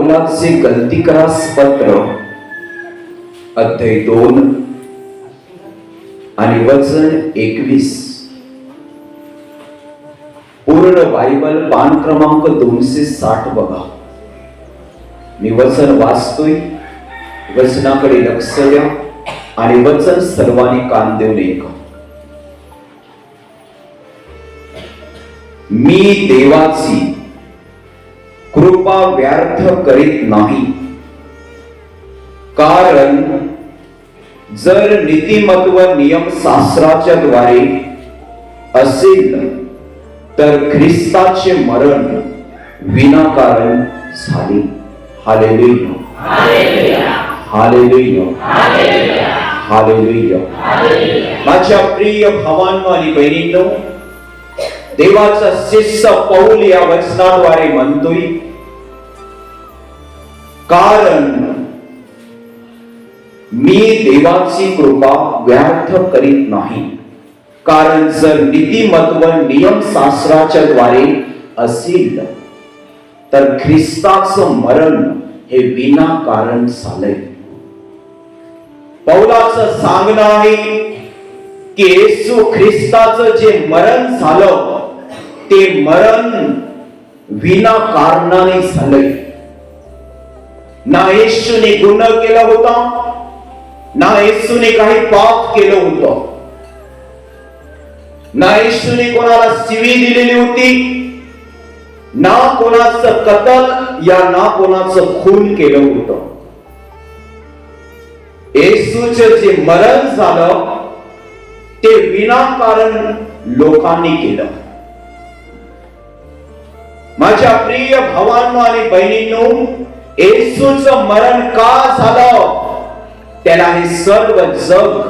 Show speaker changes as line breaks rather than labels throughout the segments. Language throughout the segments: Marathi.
पौलाचे गलतीकरास पत्र अध्याय 2 आणि वचन 21. पूर्ण बायबल पान क्रमांक 260 बघा. मी वचन वाचतोय, वचनाकडे लक्ष द्या आणि वचन सर्वांनी कान देऊन ऐका. मी देवाची कृपा व्यर्थ करीत नाही, कारण जर नीतिमत्व नियम शास्त्राच्या द्वारे असेल तर ख्रिस्ताचे मरण विनाकारण झाले. हालेलुया, हालेलुया, हालेलुया. माझ्या प्रिय भावांनो आणि बहिणींनो, देवाचा शिष्य पौल या वचनाद्वारे म्हणतोय, कारण मी देवाची कृपा व्यर्थ करीत नाही, कारण जर नीतिमत्व नियम शास्त्राच्या द्वारे असेल तर ख्रिस्ताचं मरण हे विनाकारण झालंय. पौलाचं सांगणं आहे की येशू ख्रिस्ताचं जे मरण झालं ते मरण विनाकारणाने झालंय. ना येशूने गुन्हा केला होता, ना येशूने काही पाप केलं होतं, ना येशूने कोणाला शिवी दिलेली होती, ना कोणाचं कत्ल या ना कोणाचं खून केलं होतं. येशूचे जे मरण झालं ते विनाकारण लोकांनी केलं. माझ्या प्रिय भावांनो आणि बहिणींनो, येशूचं मरण का झालं त्याला हे सर्व जग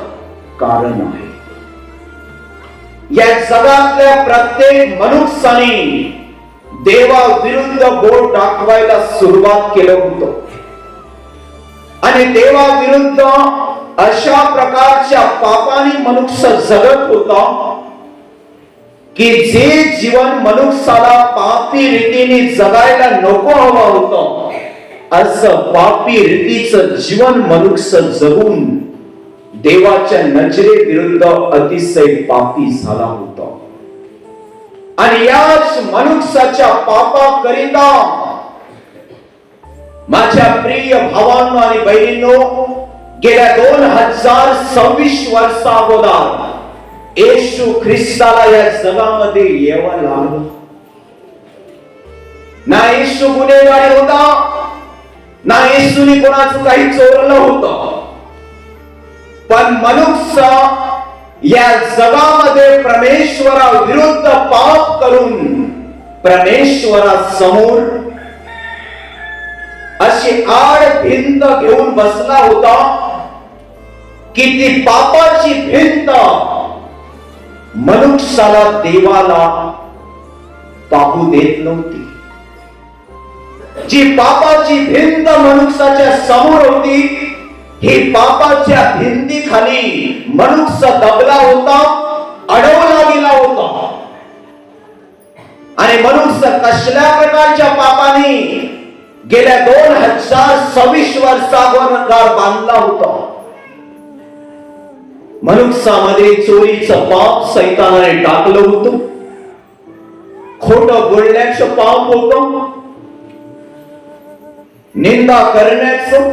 कारण आहे. या जगातल्या प्रत्येक मनुष्याने देवा विरुद्ध बोट दाखवायला सुरुवात केलं होतं आणि देवा विरुद्ध अशा प्रकारच्या पापाने मनुष्य जगत होता की जे जीवन मनुष्याला पापी रीतीने जगायला नको हवं होतं, असं पापी रीतीचं जीवन मनुष्य जगून देवाच्या नजरे विरुद्ध अतिशय पापी झाला होता. आणि याच मनुष्याच्या पापाकरिता माझ्या प्रिय भावांनो आणि बहिणींनो, गेल्या 2026 वर्षा अगोदर येशू ख्रिस्ताला या जगामध्ये यावं लागलं. ना येशू गुन्हेगार होता, ना येशूने कोणाचं काही चोरलं होतं, पण मनुष्य या जगामध्ये परमेश्वरा विरुद्ध पाप करून परमेश्वरासमोर अशी आड भिंत घेऊन बसला होता की ती पापाची भिंत मनुष्याला देवाला पाहू देत नव्हती. जी पापाची भिंत मनुष्याच्या समोर होती, ही पापाच्या भिंतीखाली मनुष्य दबला होता, अडवला गेला होता. आणि मनुष्य कसल्या प्रकारच्या पापाने गेल्या 2026 वर्षावर बांधला होता. मनुष्यामध्ये चोरीचं पाप सैतानाने टाकलं होतं, खोटं बोलण्याचं पाप होतं, निंदा करण्याचं.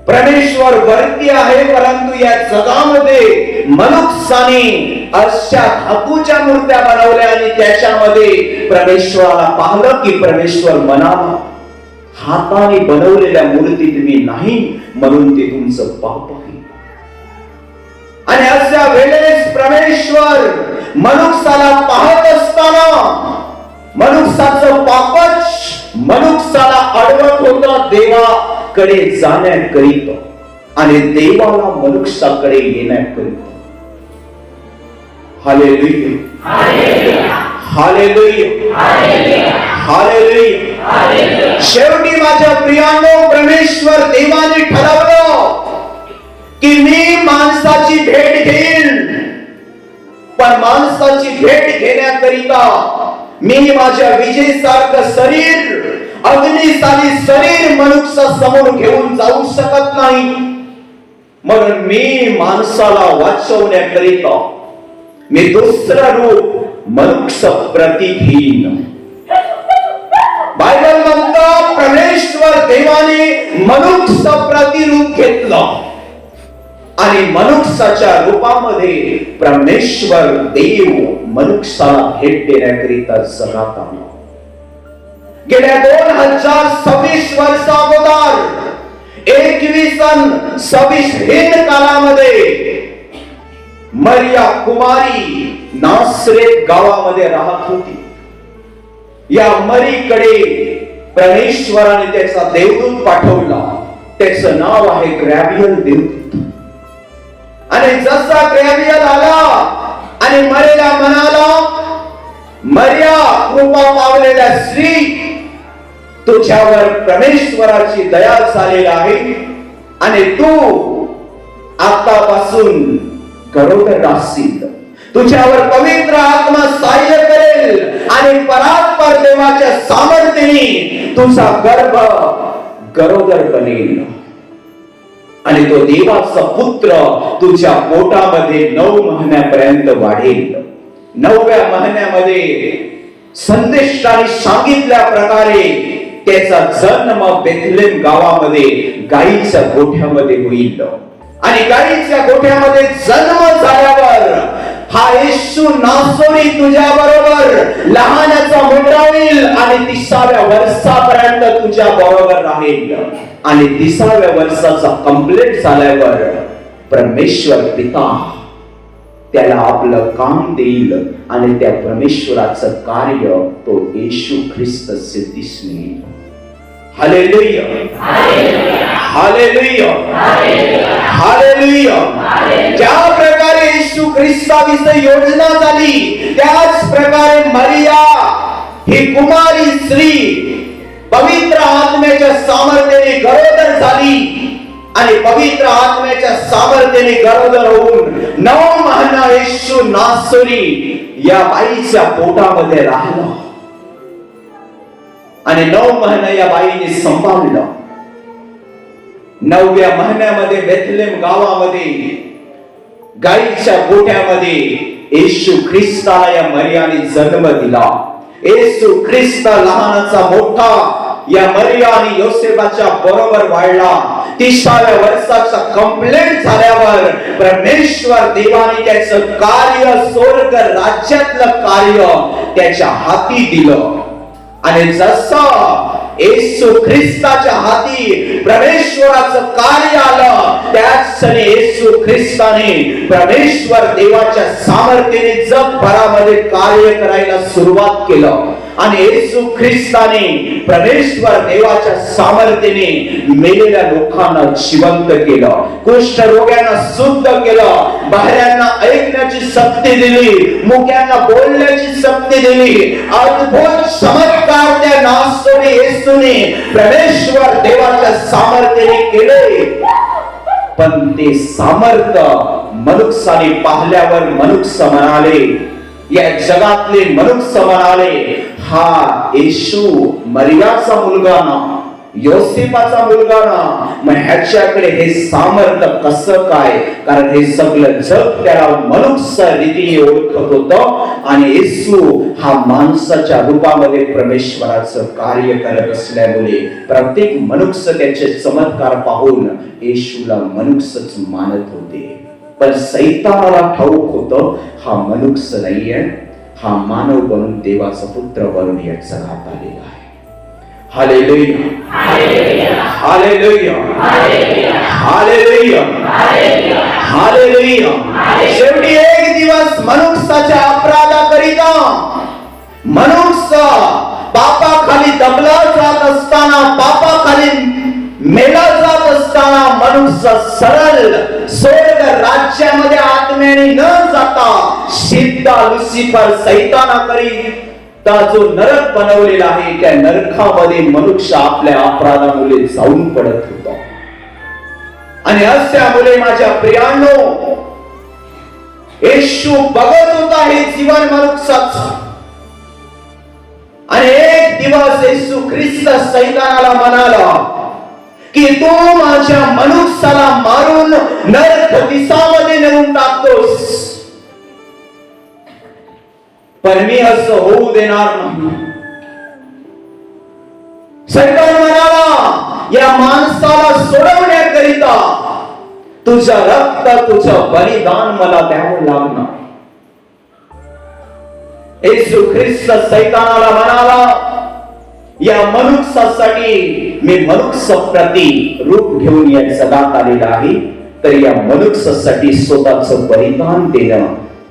परमेश्वर वरती आहे, परंतु या जगामध्ये मनुष्याने अशा धातूच्या मूर्त्या बनवल्या आणि त्याच्यामध्ये परमेश्वराला पाहिलं की परमेश्वर म्हणाला, हाताने बनवलेल्या मूर्तीत मी नाही, म्हणून ते तुमचं पाप आहे. आणि अशा वेळेस परमेश्वर मनुष्याला पाहत असताना मनुष्याचं पापच मनुष्याला अडवत होतं देवाकडे जाण्याकरिता आणि देवाला मनुष्याकडे येण्याकरिता. हालेलुया, हालेलुया, हालेलुया. शेवटी माझ्या प्रियांनो, परमेश्वर देवाने ठरवलं की मी माणसाची भेट घेईन, पण माणसाची भेट घेण्याकरिता मी माझ्या विजेसारखं शरीर, अग्निसारी शरीर मनुष्य समोर घेऊन जाऊ शकत नाही, म्हणून मी माणसाला वाचवण्याकरिता मी दुसरं रूप मनुष्य प्रती घेईन. बायबल म्हणतो परमेश्वर देवाने मनुष्य प्रतिरूप घेतलं आणि मनुष्याच्या रूपामध्ये परमेश्वर देव मनुष्याला भेट देण्याकरिता जगात आला. गेल्या 2026 वर्ष अगोदर 2126 कालामध्ये मरिया कुमारी नासरेत गावामध्ये राहत होती. या मरीकडे परमेश्वराने त्याचा देवदूत पाठवला. त्याचं नाव आहे गॅब्रिएल देवदूत. आणि जसा गॅब्रिएल आला आणि मरीला म्हणाला, मरिया कृपा पावलेल्या स्त्री, तुझ्यावर परमेश्वराची दया झालेली आहे आणि तू आतापासून गरोदर राहशील. तुझ्यावर पवित्र आत्मा सहाय्य करेल आणि परात्पर देवाच्या सामर्थ्याने तुझा गर्भ गरोदर बनेल आणि तो देवाचा पुत्र तुझ्या पोटामध्ये 9 महिन्यापर्यंत वाढेल. 9व्या महिन्यामध्ये संदेशाने सांगितल्या प्रकारे त्याचा जन्म बेथलेम गावामध्ये गाईच्या गोठ्यामध्ये होईल. आणि गाईच्या गोठ्यामध्ये जन्म झाल्यावर हा येशू नासोरी तुझ्या बरोबर लहानाचा मोठा होईल आणि 30व्या वर्षापर्यंत तुझ्या बरोबर राहील. आणि 30व्या वर्षाचा कंप्लीट झाल्यावर परमेश्वर पिता त्याला आपलं काम देईल आणि त्या परमेश्वराचं कार्य तो येशू ख्रिस्त सिद्धीस नेईल. हालेलुया, हालेलुया, हालेलुया. ज्या प्रकारे येशू ख्रिस्ताविषयी योजना झाली, त्याच प्रकारे मरिया ही कुमारी स्त्री पवित्र आत्म्याच्या सामर्थ्याने गरोदर झाली आणि पवित्र आत्म्याच्या सामर्थ्याने गरोदर होऊन 9 महिना येशू नासोरी या बाईच्या पोटामध्ये राहिला आणि 9 महिना या बाईने सांभाळलं. 9व्या महिन्यामध्ये बेथलेम गावामध्ये गाईच्या गोठ्यामध्ये येशू ख्रिस्ताला या मरियाने जन्म दिला. येशू ख्रिस्त लहानाचा मोठा या मरिया आणि योसेफाच्या बरोबर वाढला. 30व्या वर्षाचा कंप्लीट झाल्यावर परमेश्वर देवाने त्याचं कार्य, स्वर्ग राज्यातलं कार्य त्याच्या हाती दिलं. आणि जसं येशू ख्रिस्ताच्या हाती परमेश्वराचं कार्य आलं, त्याच क्षणी येशू ख्रिस्ताने परमेश्वर देवाच्या सामर्थ्याने जगभरामध्ये कार्य करायला सुरुवात केलं. आणि येशू ख्रिस्ताने परमेश्वर देवाच्या सामर्थ्याने मेलेल्या लोकांना जिवंत केलं, कुष्ठरोग्यांना शुद्ध केलं, बहिऱ्यांना ऐकण्याची शक्ती दिली, मुक्यांना बोलण्याची शक्ती दिली. अद्भुत चमत्कार त्या नासोरी येशूने परमेश्वर देवाच्या सामर्थ्याने केले. पण ते सामर्थ्य मनुष्याने पाहिल्यावर मनुष्य म्हणाले, या जगातले मनुष्य म्हणाले, हा येशू मरियाचा मुलगा ना, योसेफाचा मुलगा ना, मग ह्याच्याकडे हे सामर्थ्य कसं काय? कारण हे सगळं जग त्याला मनुष्य रीतीने ओळखत होतं आणि येशू हा माणसाच्या रूपामध्ये परमेश्वराचं कार्य करत असल्यामुळे प्रत्येक मनुष्य त्याचे चमत्कार पाहून येशूला मनुष्यच मानत होते. पण सैतानाला ठाऊक होतं हा मनुष्य नाहीये, हा मानव बनून देवाचा पुत्र बनून या जगात आलेला आहे. हालेलुया, हालेलुया, हालेलुया, हालेलुया. शेवटी एक दिवस मनुष्याच्या अपराधाकरिता मनुष्य पापाखाली दबला जात असताना, पापाखाली मेला जात असताना मनुष्य सरळ स्वर्ग राज्यामध्ये आत्म्याने न जाता सिद्धा लुसिफर सैतानाकरिता जो नरक बनवलेला आहे, त्या नरकामध्ये मनुष्य आपल्या अपराधामुळे जाऊन पडत होता. आणि अशामुळे माझ्या प्रियांनो, येशू बघत होता हे जीवन मनुष्याचं. आणि एक दिवस येशू ख्रिस्त सैतानाला म्हणाला की तू माझ्या मनुष्याला मारून नरक दिसामध्ये नेऊन टाकतोस, पण मी असं होऊ देणार नाही. सैतान म्हणाला या माणसाला सोडवण्याकरिता तुझं रक्त, तुझं बलिदान मला द्यावं लागणार. येशू ख्रिस्त सैतानाला म्हणाला या मनुष्यासाठी मी मनुष्यप्रती रूप घेऊन या जगात आलेला आहे, तर या मनुष्यासाठी स्वतःचं बलिदान देणं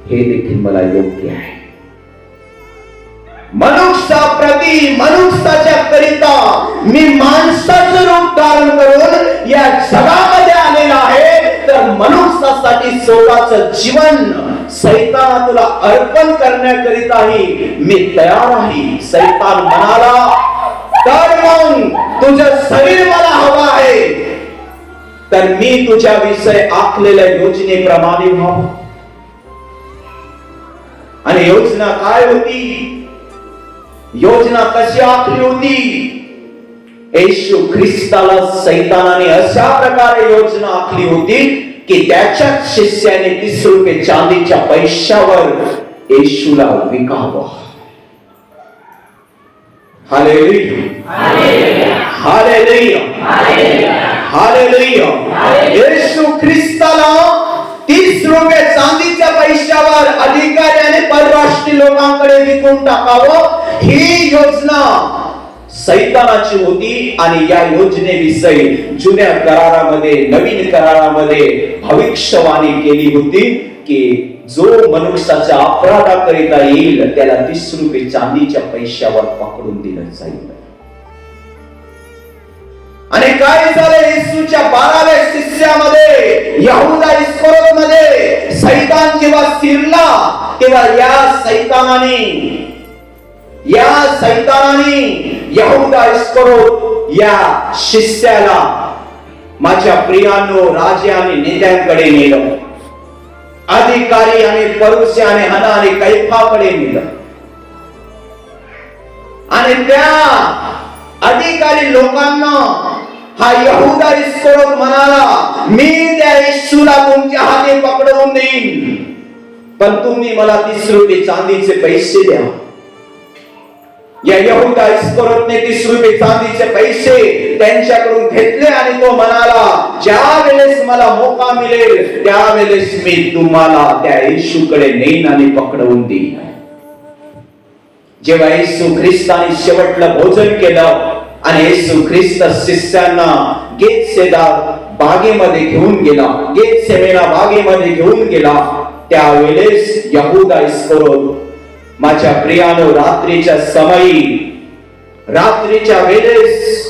हे देखील मला योग्य आहे. मनुष्याप्रती, मनुष्याच्या करिता मी माणसाचं रूप धारण करून या जगामध्ये आलेला आहे, तर मनुष्यासाठी स्वतःचं जीवन सैतान तुला अर्पण करण्याकरिताही मी तयार आहे. सैतान म्हणाला तर मग तुझं शरीर मला हवं आहे, तर मी तुझ्या विषयी आखलेल्या योजनेप्रमाणे व्हावं. आणि योजना काय होती? योजना कशी आखली होती? येशू ख्रिस्ताला सैतानाने अशा प्रकारे योजना आखली होती की त्याच्या शिष्याने 30 रुपये चांदीच्या पैशावर येशूला विकावं. हालेलुया, हालेलुया, हालेलुया. येशू ख्रिस्ताला 30 रुपये चांदीच्या पैशावर अधिकाऱ्याने परराष्ट्रीय लोकांकडे विकून टाकावं, ही योजना सैतानाची होती. आणि या योजनेविषयी जुन्या करारामध्ये, नवीन करारामध्ये भविष्यवाणी केली होती की जो मनुष्याच्या अपराधाकरिता येईल त्याला 30 रुपये चांदीच्या पैशावर पकडून दिलं जाईल. आणि काय झालं? येशूच्या 12व्या शिष्यामध्ये, यहुदा इस्करियोतमध्ये सैतान जेव्हा शिरला, तेव्हा या सैतानाने यहुदा इस्करियोत या शिष्याला माझ्या प्रियानो राजा आणि नेत्यांकडे नेलं, अधिकारी आणि फरीसी आणि हन्ना आणि कैफाकडे नेलं. आणि त्या अधिकारी लोकांना हा यहुदा इस्करियोत म्हणाला मी त्या येशूला तुमच्या हाती पकडवून देईन, पण तुम्ही मला 30 रुपये चांदीचे पैसे द्या. या यहुदा इस्करियोतने 30 रुपये चांदीचे पैसे त्यांच्याकडून घेतले आणि तो म्हणाला ज्या वेळेस मला मौका मिळेल त्यावेळेस मी तुम्हाला त्या येशूकडे नेईन आणि पकडवून देईन. जेव्हा येशू ख्रिस्ताने शेवटलं भोजन केलं आणि येशू ख्रिस्त शिष्यांना गेतसेदा बागेमध्ये घेऊन गेला, गेतसेमेना बागेमध्ये घेऊन गेला, त्यावेळेस यहुदा इस्करियोत माझ्या प्रियानो रात्रीच्या समयी, रात्रीच्या वेळेस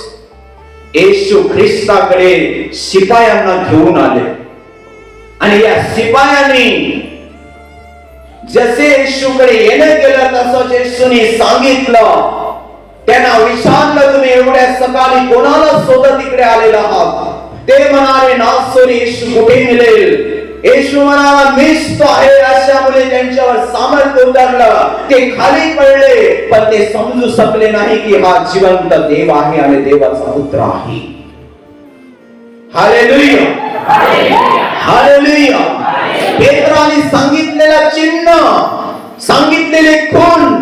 येशू ख्रिस्ताकडे शिपायांना घेऊन आले. आणि या शिपायांनी जसे येशूकडे येणं केलं तसं येशूने सांगितलं. त्यांना विचारलं तुम्ही एवढ्या सकाळी कोणाला शोधत इकडे आलेला आहात? ते म्हणाले नासोरी येशू कुठे मिळेल? येशू म्हणाला मीच तो आहे. अशामुळे त्यांच्यावर सामर्थ्य उतरलं, ते खाली पडले, पण ते समजू शकले नाही की हा जिवंत देव आहे आणि देवाचा पुत्र आहे. Hallelujah, hallelujah. पेत्राने सांगितलेला चिन्ह, सांगितलेले खूण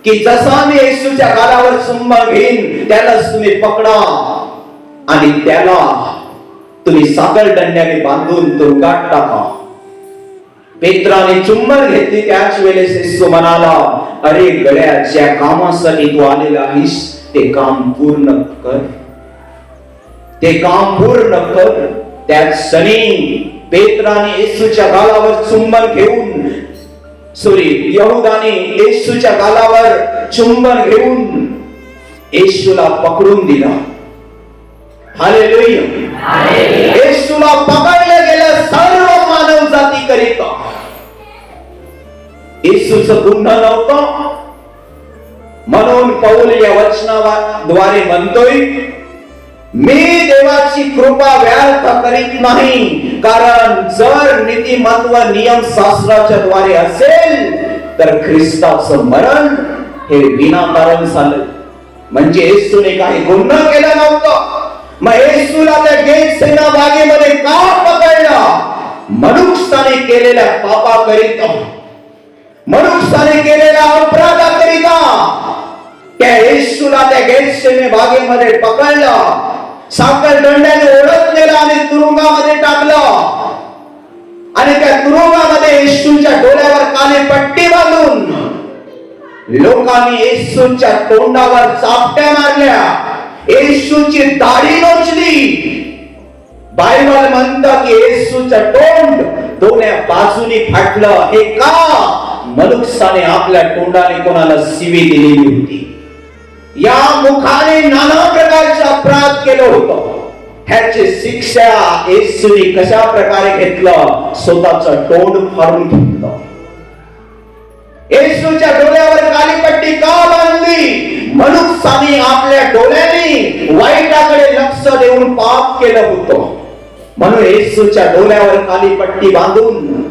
की जसा मी येशूच्या गालावर चुंबन घेईन त्यालाच तुम्ही पकडा आणि त्याला तुम्ही साखर दंड्याने बांधून तुरुंगात टाका. पेत्राने चुंबन घेतली. त्याच वेळेस येशू म्हणाला अरे गड्या, ज्या कामासाठी तू आलेला आहेस ते काम पूर्ण कर, ते काम पूर्ण कर. त्याच क्षणी पेत्राने येशूच्या गालावर चुंबन घेऊन, यहुदाने येशूच्या गालावर चुंबन घेऊन येशूला पकडून दिला. हालेलुया. येशूला पकडलं गेलं सर्व मानव जाती करिता. येशूचं गुन्हा नव्हतं म्हणून पौल या वचनाद्वारे म्हणतोय मी देवाची कृपा व्यर्थ करीत नाही, कारण जर नीतिमत्व नियम शास्त्राच्या द्वारे असेल तर ख्रिस्ताचं मरण हे विनाकारण झालं. म्हणजे येशूने काही गुन्हा केला नव्हता. मग येशूला त्या गेतसेना बागेमध्ये का पकडलं? मनुष्याने केलेल्या पापाकरिता, मनुष्याने केलेल्या अपराधाकरिता त्या येशूला त्या गेतसेने बागेमध्ये पकडलं, साखर दंड्याने ओढत नेलं आणि तुरुंगामध्ये टाकलं. आणि त्या तुरुंगामध्ये येशूच्या डोळ्यावर काली पट्टी बांधून लोकांनी येशूच्या तोंडावर चापट्या मारल्या, येशूची दाढी नोचली. बायबल म्हणतं की येशूचं तोंड दोन्ही बाजूनी फाटलं. हे का? मनुष्याने आपल्या तोंडाने कोणाला शिवी दिलेली होती. या मुखाने नाना प्रकारचे अपराध केलं होतं. ह्याची शिक्षा येशूने कशा प्रकारे घेतलं? स्वतःचं तोंड फाडून घेतलं. येशूच्या डोळ्यावर काली पट्टी का बांधली? मनुष्याने आपल्या डोळ्याने वाईटाकडे लक्ष देऊन पाप केलं होतं. म्हणून येशूच्या डोळ्यावर काली पट्टी बांधून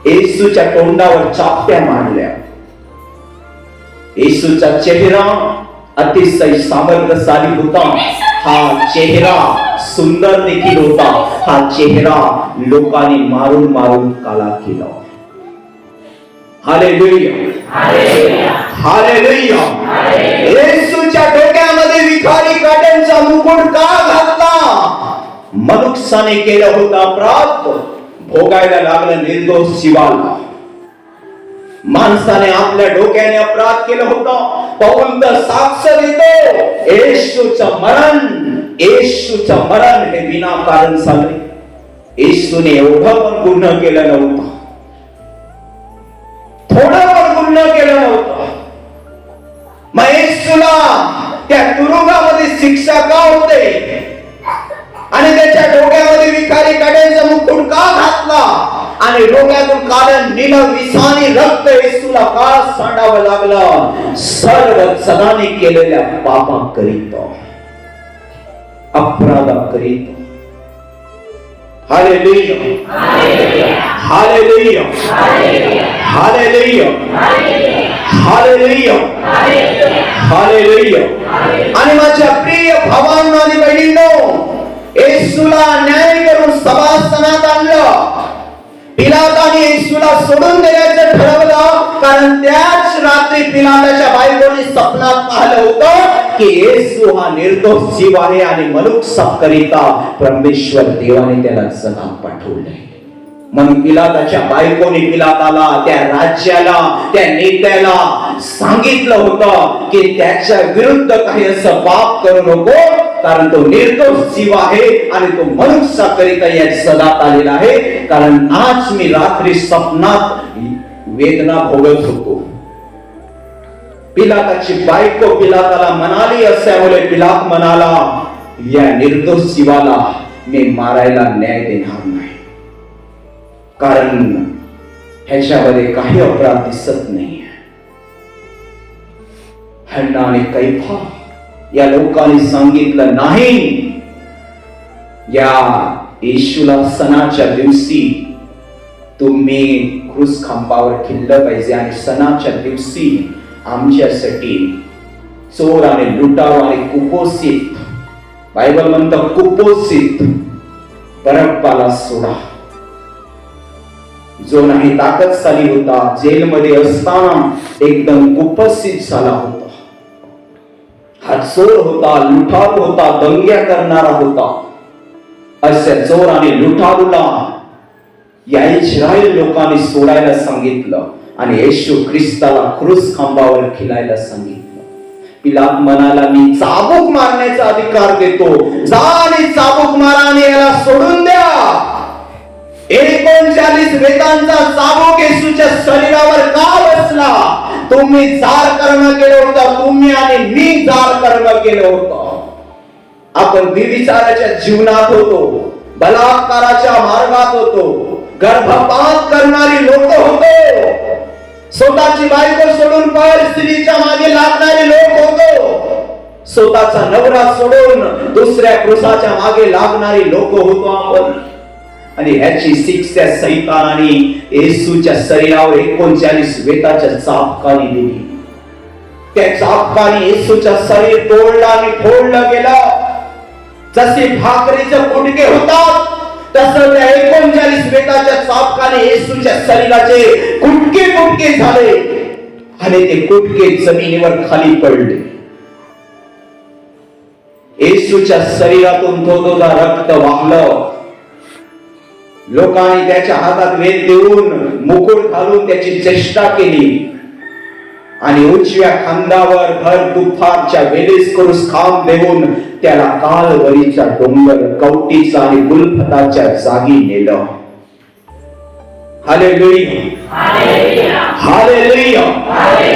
येशूच्या तोंडावर चापट्या मारल्या. येशूचा चेहरा अतिशय सामर्थ्यशाली होता. हा चेहरा सुंदर देखील होता. हा चेहरा लोकांनी मारून मारून काला केला. Hallelujah, hallelujah. येशूच्या डोक्यामध्ये विखारी काट्यांचा मुकुट का घातला? मनुष्याने केलं होतं अपराध भोगायला लागलं निर्दोष जीवाला. माणसाने आपल्या डोक्याने अपराध केलं होतं. पौल तर साक्ष देतो, येशूचं मरण हे विनाकारण झाले. येशूने एवढं पण गुन्हा केलं नव्हतं, थोडं पण गुन्हा केलं नव्हतं. मग येशूला त्या तुरुंगामध्ये शिक्षा का होते? आणि त्याच्या डोक्यामध्ये विखारी काट्यांचा मुकुट का घातला? आणि डोक्यातून काढून निलं विषारी रक्त येशूला का सांडावं लागलं? सर्व जगाने केलेल्या पापाकरिता, अपराधाकरिता. हालेलुया, हालेलुया, हालेलुया, हालेलुया, हालेलुया. आणि माझ्या प्रिय भावांनो आणि बहिणींनो, येशूला न्याय करून सभासनात आणलं. पिलाताने येशूला सोडून देण्याचं ठरवलं, कारण त्याच रात्री पिलाताच्या बायकोने स्वप्नात पाहिलं होतं की येशू हा निर्दोष जीव आहे आणि मनुष्याकरिता परमेश्वर देवाने त्याला जगात पाठवले. म्हणून पिलाताच्या बायकोने पिलाताला, त्या राज्याला, त्या नेत्याला सांगितलं होतं की त्याच्या विरुद्ध काही असं पाप करू नको, कारण तो निर्दोष जीव आहे आणि तो मनुष्याकरिता या जगात आलेला आहे. कारण आज मी रात्री स्वप्नात वेदना भोगत होतो. पिलाताची बायको पिलाताला म्हणाली, असल्यामुळे पिलात म्हणाला, या निर्दोष जीवाला मी मारायला न्याय देणार नाही, कारण ह्याच्यामध्ये काही अपराध दिसत नाही. हन्ना आणि कैफा या लोकांनी सांगितलं, नाही, या येशूला सणाच्या दिवशी तुम्ही क्रूस खांबावर खिल्लं पाहिजे आणि सणाच्या दिवशी आमच्यासाठी चोर आणि लुटारू आणि कुपोषित, बायबल म्हणतं कुपोषित बरब्बाला सोडा, जो नाही ताकदशाली होता, जेलमध्ये असताना एकदम कुपोषित झाला होता, हा चोर होता, लुटारू होता, दंग्या करणारा होता. अशा चोर आणि लुटारूला या इस्रायल लोकांनी सोडायला सांगितलं आणि येशू ख्रिस्ताला क्रूस खांबावर खिलायला सांगितलं. पिलात म्हणाला, मी चाबूक मारण्याचा अधिकार देतो, जा आणि चाबूक मारा आणि याला सोडून द्या. 39 वेदांचा चाबूक येशूच्या शरीरावर का बसला? तुम्ही जार कर्म केलं होतं, तुम्ही आणि मी जार कर्म केलं होतं. आपण विविचाराच्या जीवनात होतो, बलात्काराच्या मार्गात होतो, गर्भपात करणारी लोक होतो, स्वतःची बायको सोडून पर स्त्रीच्या मागे लागणारे लोक होतो, स्वतःचा नवरा सोडून दुसऱ्या पुरुषाच्या मागे लागणारी लोक होतो आपण. आणि ह्याची शिक्षा सैतानाने येशूच्या शरीरावर 39 वेताच्या चाबकाने दिली. त्या चाबकाने येशूच्या शरीर तोडलं आणि फोडलं गेलं. जसे भाकरीचे गुडघे होतात तसं त्या 39 वेताच्या चाबकाने येशूच्या शरीराचे गुडघे गुडघे झाले आणि ते गुडघे जमिनीवर खाली पडले. येशूच्या शरीरातून थोडं रक्त वाहलं. लोकांनी त्याच्या हातात वेद देऊन मुकुट घालून त्याची चेष्टा केली आणि उजव्या खांद्यावर भर दुपारच्या वेळेस करूस खांब देऊन त्याला कालवरीचा डोंगर कवटीचा आणि गुलफताच्या जागी नेलं. Hallelujah, hallelujah.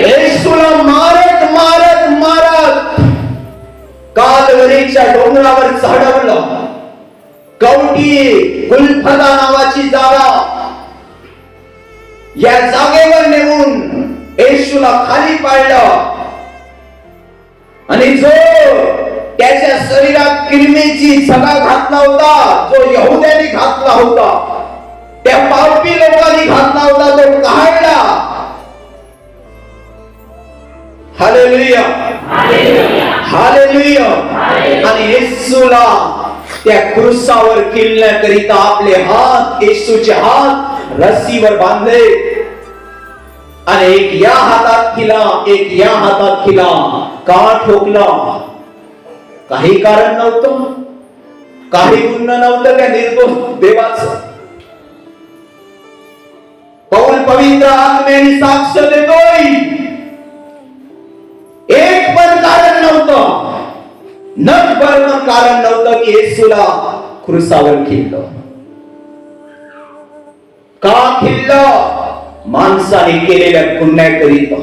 येशूला मारत मारत मारत कालवरीच्या डोंगरावर चढवलं. कवटी गुलफता नावाची जागा, या जागेवर नेऊन येशूला खाली पाडलं आणि जो त्याच्या शरीरात किडनीची झगा घातला होता, जो यहुद्यांनी घातला होता, त्या पापी लोकांनी घातला होता, तो काढला. हालेलुया, हालेलुया. आणि येशूला त्या क्रूसावर किल्ल्याकरिता आपले हात, येशूचे हात रस्सीवर बांधले आणि एक या हातात खिला, एक या हातात खिला. का ठोकला? काही कारण नव्हतं, काही गुन्हा नव्हतं त्या निर्दोष देवाचं. पौल पवित्र आत्म्याने साक्ष देतोय, एक पण कारण नव्हतं, नटभर कारण नव्हतं की येशूला क्रूसावर खिल्लं. का खिल्लं? माणसाने केलेल्या गुन्ह्याकरिता.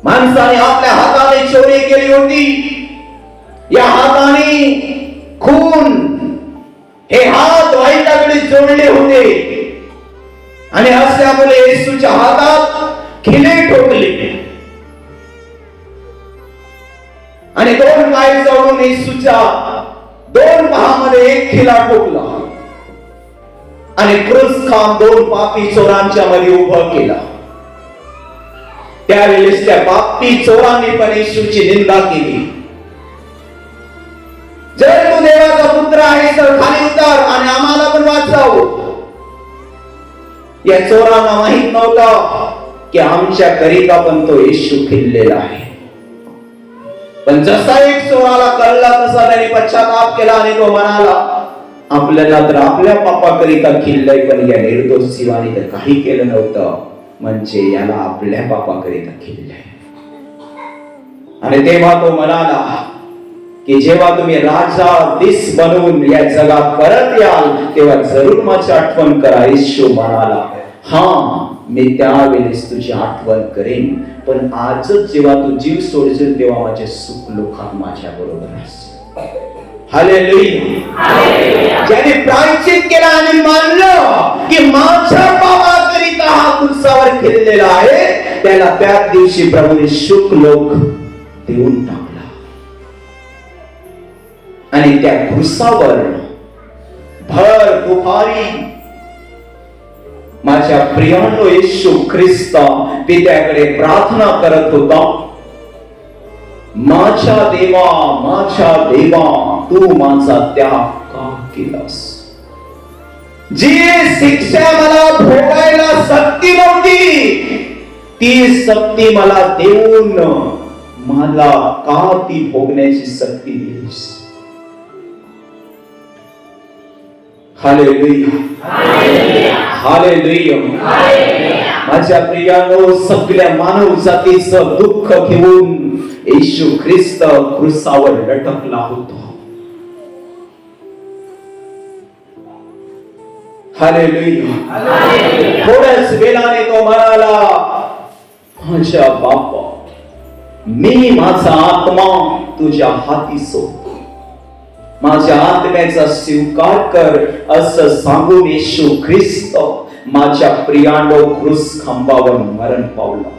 माणसाने आपल्या हाताने चोरी केली होती, या हाताने खून, हे हात वाईटाकडे जोडले होते आणि असल्यामुळे येशूच्या हातात खिले ठोकले आणि 2 पाय जोडून येशूच्या 2 पायामध्ये एक खिला ठोकला आणि क्रूस खांब 2 पापी चोरांच्या मध्ये उभं केला. त्यावेळेस त्या पापी चोरांनी पण येशूची निंदा केली. जर तू देवाचा पुत्र आहेस तर खाली उतर आणि आम्हाला पण वाचव. या चोरांना माहित नव्हतं की आमच्या करिता पण तो येशू खिल्लेला आहे. पण जसा एक चोराला कळला तसा त्याने पश्चाताप केला आणि तो म्हणाला, आपल्याला तर आपल्या पापाकरिता खिल्लय, पण या निर्दोष जीवाने तर काही केलं नव्हतं, म्हणजे याला आपल्या पापाकरिता खिल्लय. आणि तेव्हा तो म्हणाला की जेव्हा तुम्ही राजाधीश बनवून या जगात परत याल तेव्हा जरूर माझी आठवण करा. येशू म्हणाला, हा मी त्यावेळेस तुझी आठवण करेन, पण आजच जेव्हा तू जीव सोडशील तेव्हा माझे सुख लोकात माझ्या बरोबर असतील. हालेलुया. ज्याने प्रायश्चित केला आणि मानलं की माझ्या पापाकरिता हा क्रूसावर खिळलेला आहे, त्याला त्याच दिवशी प्रभूने सुख लोक देऊन टाकला. आणि त्या क्रूसावर भर दुपारी माझ्या प्रियानो येशू ख्रिस्त पित्याकडे प्रार्थना करत होता, माझ्या देवा तू माझा त्याग का केलास? जी शिक्षा मला भोगायला सक्ती नव्हती, ती सक्ती मला देऊन मला का ती भोगण्याची सक्ती दिलीस? Hallelujah, hallelujah. माझ्या प्रियानो, सगळ्या मानव जातीचं दुःख घेऊन येशू ख्रिस्त क्रूसावर लटकला होता. हालेलुया. थोड्याच वेळाने तो म्हणाला, माझ्या बापा, मी माझा आत्मा तुझ्या हाती सोडतो, माझ्या आत्म्याचा स्वीकार कर, असं सांगून येशू ख्रिस्त माझ्या प्रियानो क्रूस खांबावर मरण पावला.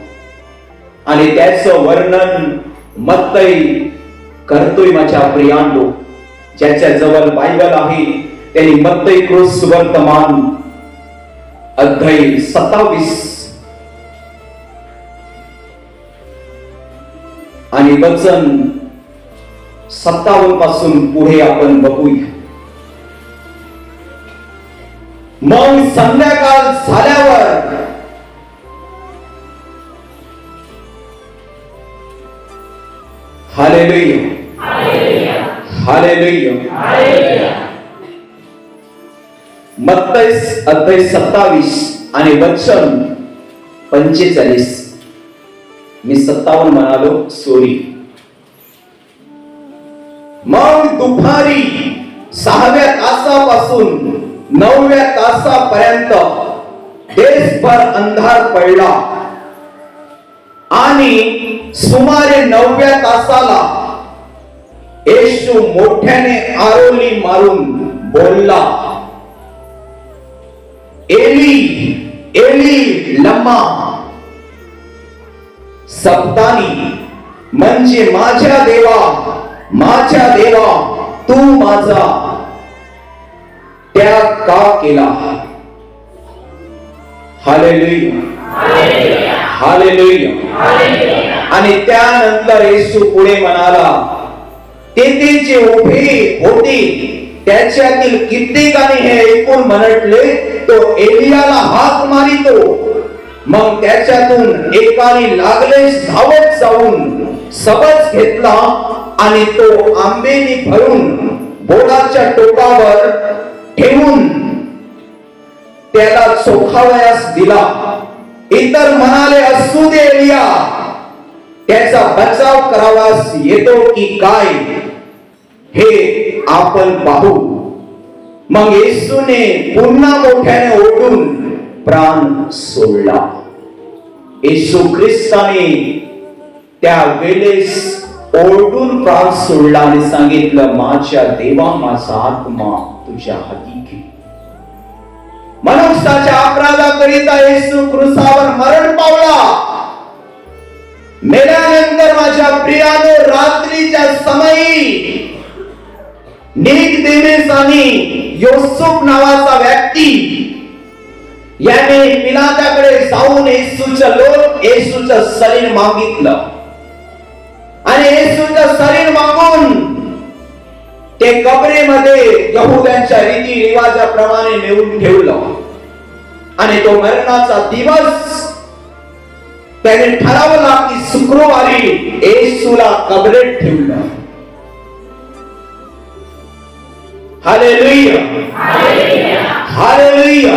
आणि त्याचं वर्णन मत्तई करतोय. माझ्या प्रियानो, ज्याच्या जवळ बायबल आहे त्यांनी मत्तई क्रूस वर्तमान अध्याय 27 आणि वचन 57 पासून पुढे आपण बघूया. मग संध्याकाळ झाल्यावर हालेलुया हालेलुया. मत्ती अध्याय 27 आणि वचन 45. मी 57 म्हणालो, सॉरी. मग दुपारी 6व्या तासापासून 9व्या तासापर्यंत देशभर अंधार पडला आणि सुमारे 9व्या तासाला येशू मोठ्याने आरोली मारून बोलला, एली एली लम्मा सबक्तानी, म्हणजे माझ्या देवा तू माझा त्याग का केला. हालेलुया हालेलुया. आणि त्यानंतर येशू पुढे म्हणाला, तेथे जे उभे होते त्याच्यातील कित्येकाने हे ऐकून म्हटले, तो एलियाला हाक मारितो. मग त्याच्यातून एकाने लागलेच धावत जाऊन सबज घेतला आणि तो आंबेनी भरून बोडाच्या टोकावर ठेवून त्याला चोखावयास दिला. इतर म्हणाले, असू दे, एलिया त्याचा बचाव करावास येतो की काय, हे आपण पाहू. मग येशूने पुन्हा मोठ्याने ओरडून प्राण सोडला. येशू ख्रिस्ताने त्या वेळेस ओरडून प्राण सोडला आणि सांगितलं, माझ्या देवा माझा आत्मा तुझ्या हाती घे. मनुष्याच्या अपराधाकरिता येशू क्रूसावर मरण पावला. मेल्यानंतर माझ्या प्रियानो, रात्रीच्या समयी निकोदेमस आणि योसेफ नावाचा व्यक्ती याने पिलाताकडे जाऊन येशूचं शरीर मागितलं आणि येशूचं शरीर मागून ते कबरेमध्ये यहुद्यांच्या रीती रिवाजाप्रमाणे नेऊन ठेवलं. आणि तो मरणाचा दिवस त्याने ठरवला की शुक्रवारी येशूला कबरेत ठेवलं. हालेलुया हालेलुया.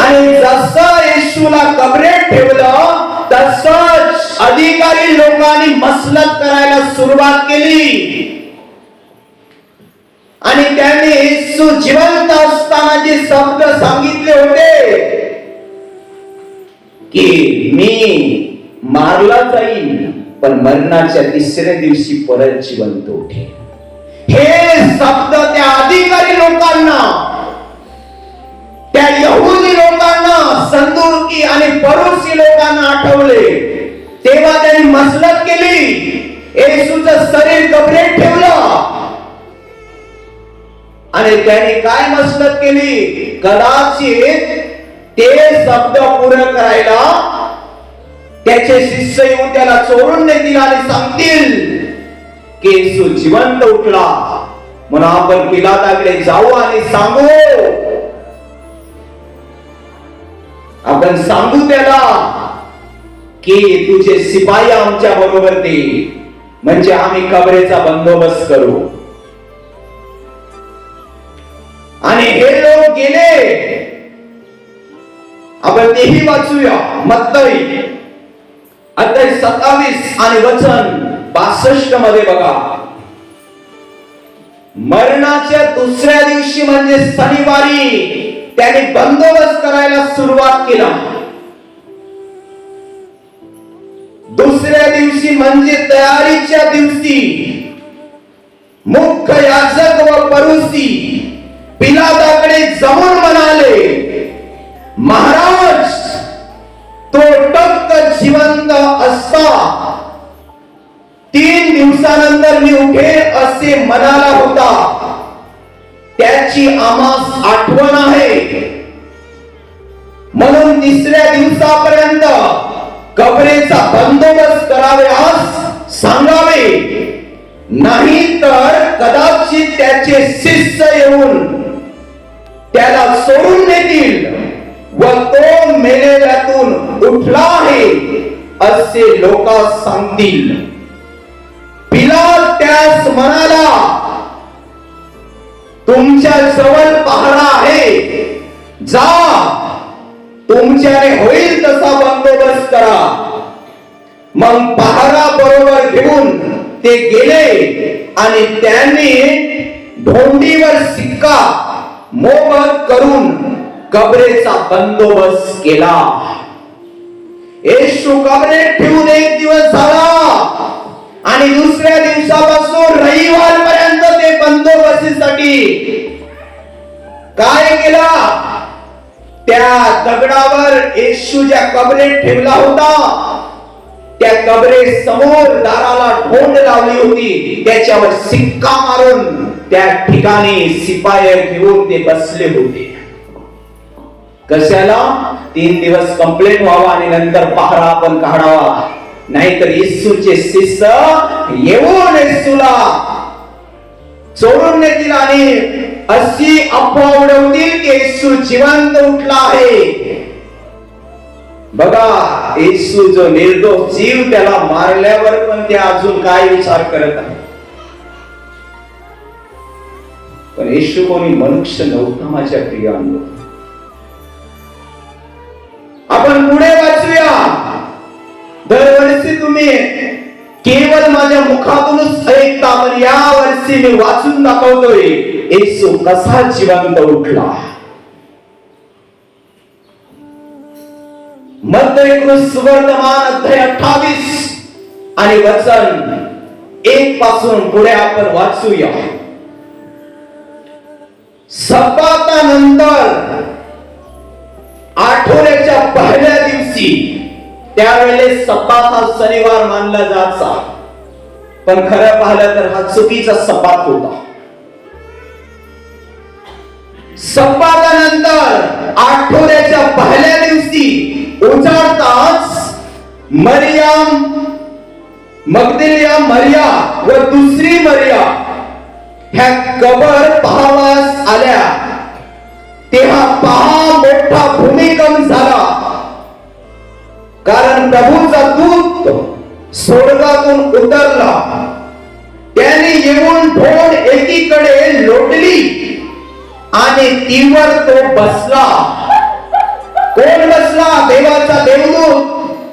आणि जसं येशूला कबरेत ठेवलं तसंच अधिकारी लोकांनी मसलत करायला सुरुवात केली आणि त्यांनी येशू जिवंत असताना जे शब्द सांगितले होते की मी मारला जाईन पण मरणाच्या 3ऱ्या दिवशी परत जिवंत उठेन, हे शब्द त्या अधिकारी लोकांना, त्या यहुदी लोकांना, संदूकी आणि परोशी लोकांना आठवले. तेव्हा त्यांनी मसलत केली, येशूचं शरीर कबरेत ठेवलं आणि त्यांनी काय मसलत केली, कदाचित ते शब्द पूर्ण करायला त्याचे शिष्य येऊन त्याला चोरून नेतील आणि सांगतील की येशू जिवंत उठला, म्हणून आपण पिलाताकडे जाऊ आणि सांगू, आपण सांगू त्याला की तुझे शिपाई आमच्या बरोबर दे, म्हणजे आम्ही कबरेचा बंदोबस्त करू. आणि हे लोक गेले. आपण तेही वाचूया. मत्ती अध्याय 27 आणि वचन 62 मध्ये बघा. मरणाच्या 2ऱ्या दिवशी म्हणजे शनिवारी त्याने बंदोबस्त करायला सुरुवात केला. 2ऱ्या दिवशी म्हणजे तयारीच्या दिवशी मुख्य याजक व परुसी पिलाताकडे जाऊन म्हणाले, महाराज तो टक्क जिवंत असता 3 दिवसानंतर मी उठेल असे म्हणाला होता, त्याची आम्हास आठवण आहे. म्हणून 3ऱ्या दिवसापर्यंत कबरेचा बंदोबस्त करावयास सांगावे, नाही तर कदाचित त्याचे शिष्य येऊन त्याला सोडून देतील व तो मेलेल्यातून उठला आहे असे लोक सांगतील. पिलात त्यास म्हणाला, तुमच्या जवळ पहारा आहे, जा तुमच्याने होईल तसा बंदोबस्त करा. मग पहारा बरोबर घेऊन ते गेले आणि त्यांनी ढोंडीवर सिक्का मोहर करून कबरेचा बंदोबस्त केला. येशू कबरेत ठेवून एक दिवस झाला आणि दुसऱ्या दिवसापासून रविवार पर्यंत ते बंदोबस्तीसाठी काय केला, त्या दगडावर येशू ज्या कबरेत ठेवला होता त्या कबरे समोर दाराला ढोंड लावली होती, त्याच्यावर सिक्का मारून त्या ठिकाणी शिपाई घेऊन ते बसले होते. कशाला? 3 दिवस कंप्लीट व्हावा आणि नंतर पहारा आपण काढावा, नाहीतर येशूचे शिष्य येऊन येशूला चोरून नेतील आणि अशी अफवा उडवतील की येशू जिवंत उठला आहे. बघा, येशू जो निर्दोष जीव, त्याला मारल्यावर पण ते अजून काय विचार करत आहे. पण येशू कोणी मनुष्य नव्हता माझ्या प्रियांनो. आपण पुढे वाचूया. दरवर्षी तुम्ही केवळ माझ्या मुखातूनच ऐकता, पण या वर्षी मी वाचून दाखवतोय येशू कसा जिवंत उठला. मत्तई सुवर्तमान अध्याय 28 आणि वचन 1 पासून पुढे आपण वाचूया. सब्बातानंतर आठवड्याच्या पहिल्या दिवशी, त्यावेळेस सब्बात हा शनिवार मानला जायचा, पण खरं पाहिलं तर हा चुकीचा सब्बात होता. सब्बातानंतर आठवड्याच्या पहिल्या दिवशी उजाडताच मरियम, मगदलिया मरिया व दुसरी मरिया ह्या कबर पाहावास आल्या. तेव्हा पहा मोठा भूमिकंप झाला, कारण प्रभूचा दूत स्वर्गातून उतरला. त्याने येऊन ढोल एकीकडे लोटली आणि तीवर तो बसला. कोण बसला? देवाचा देवदूत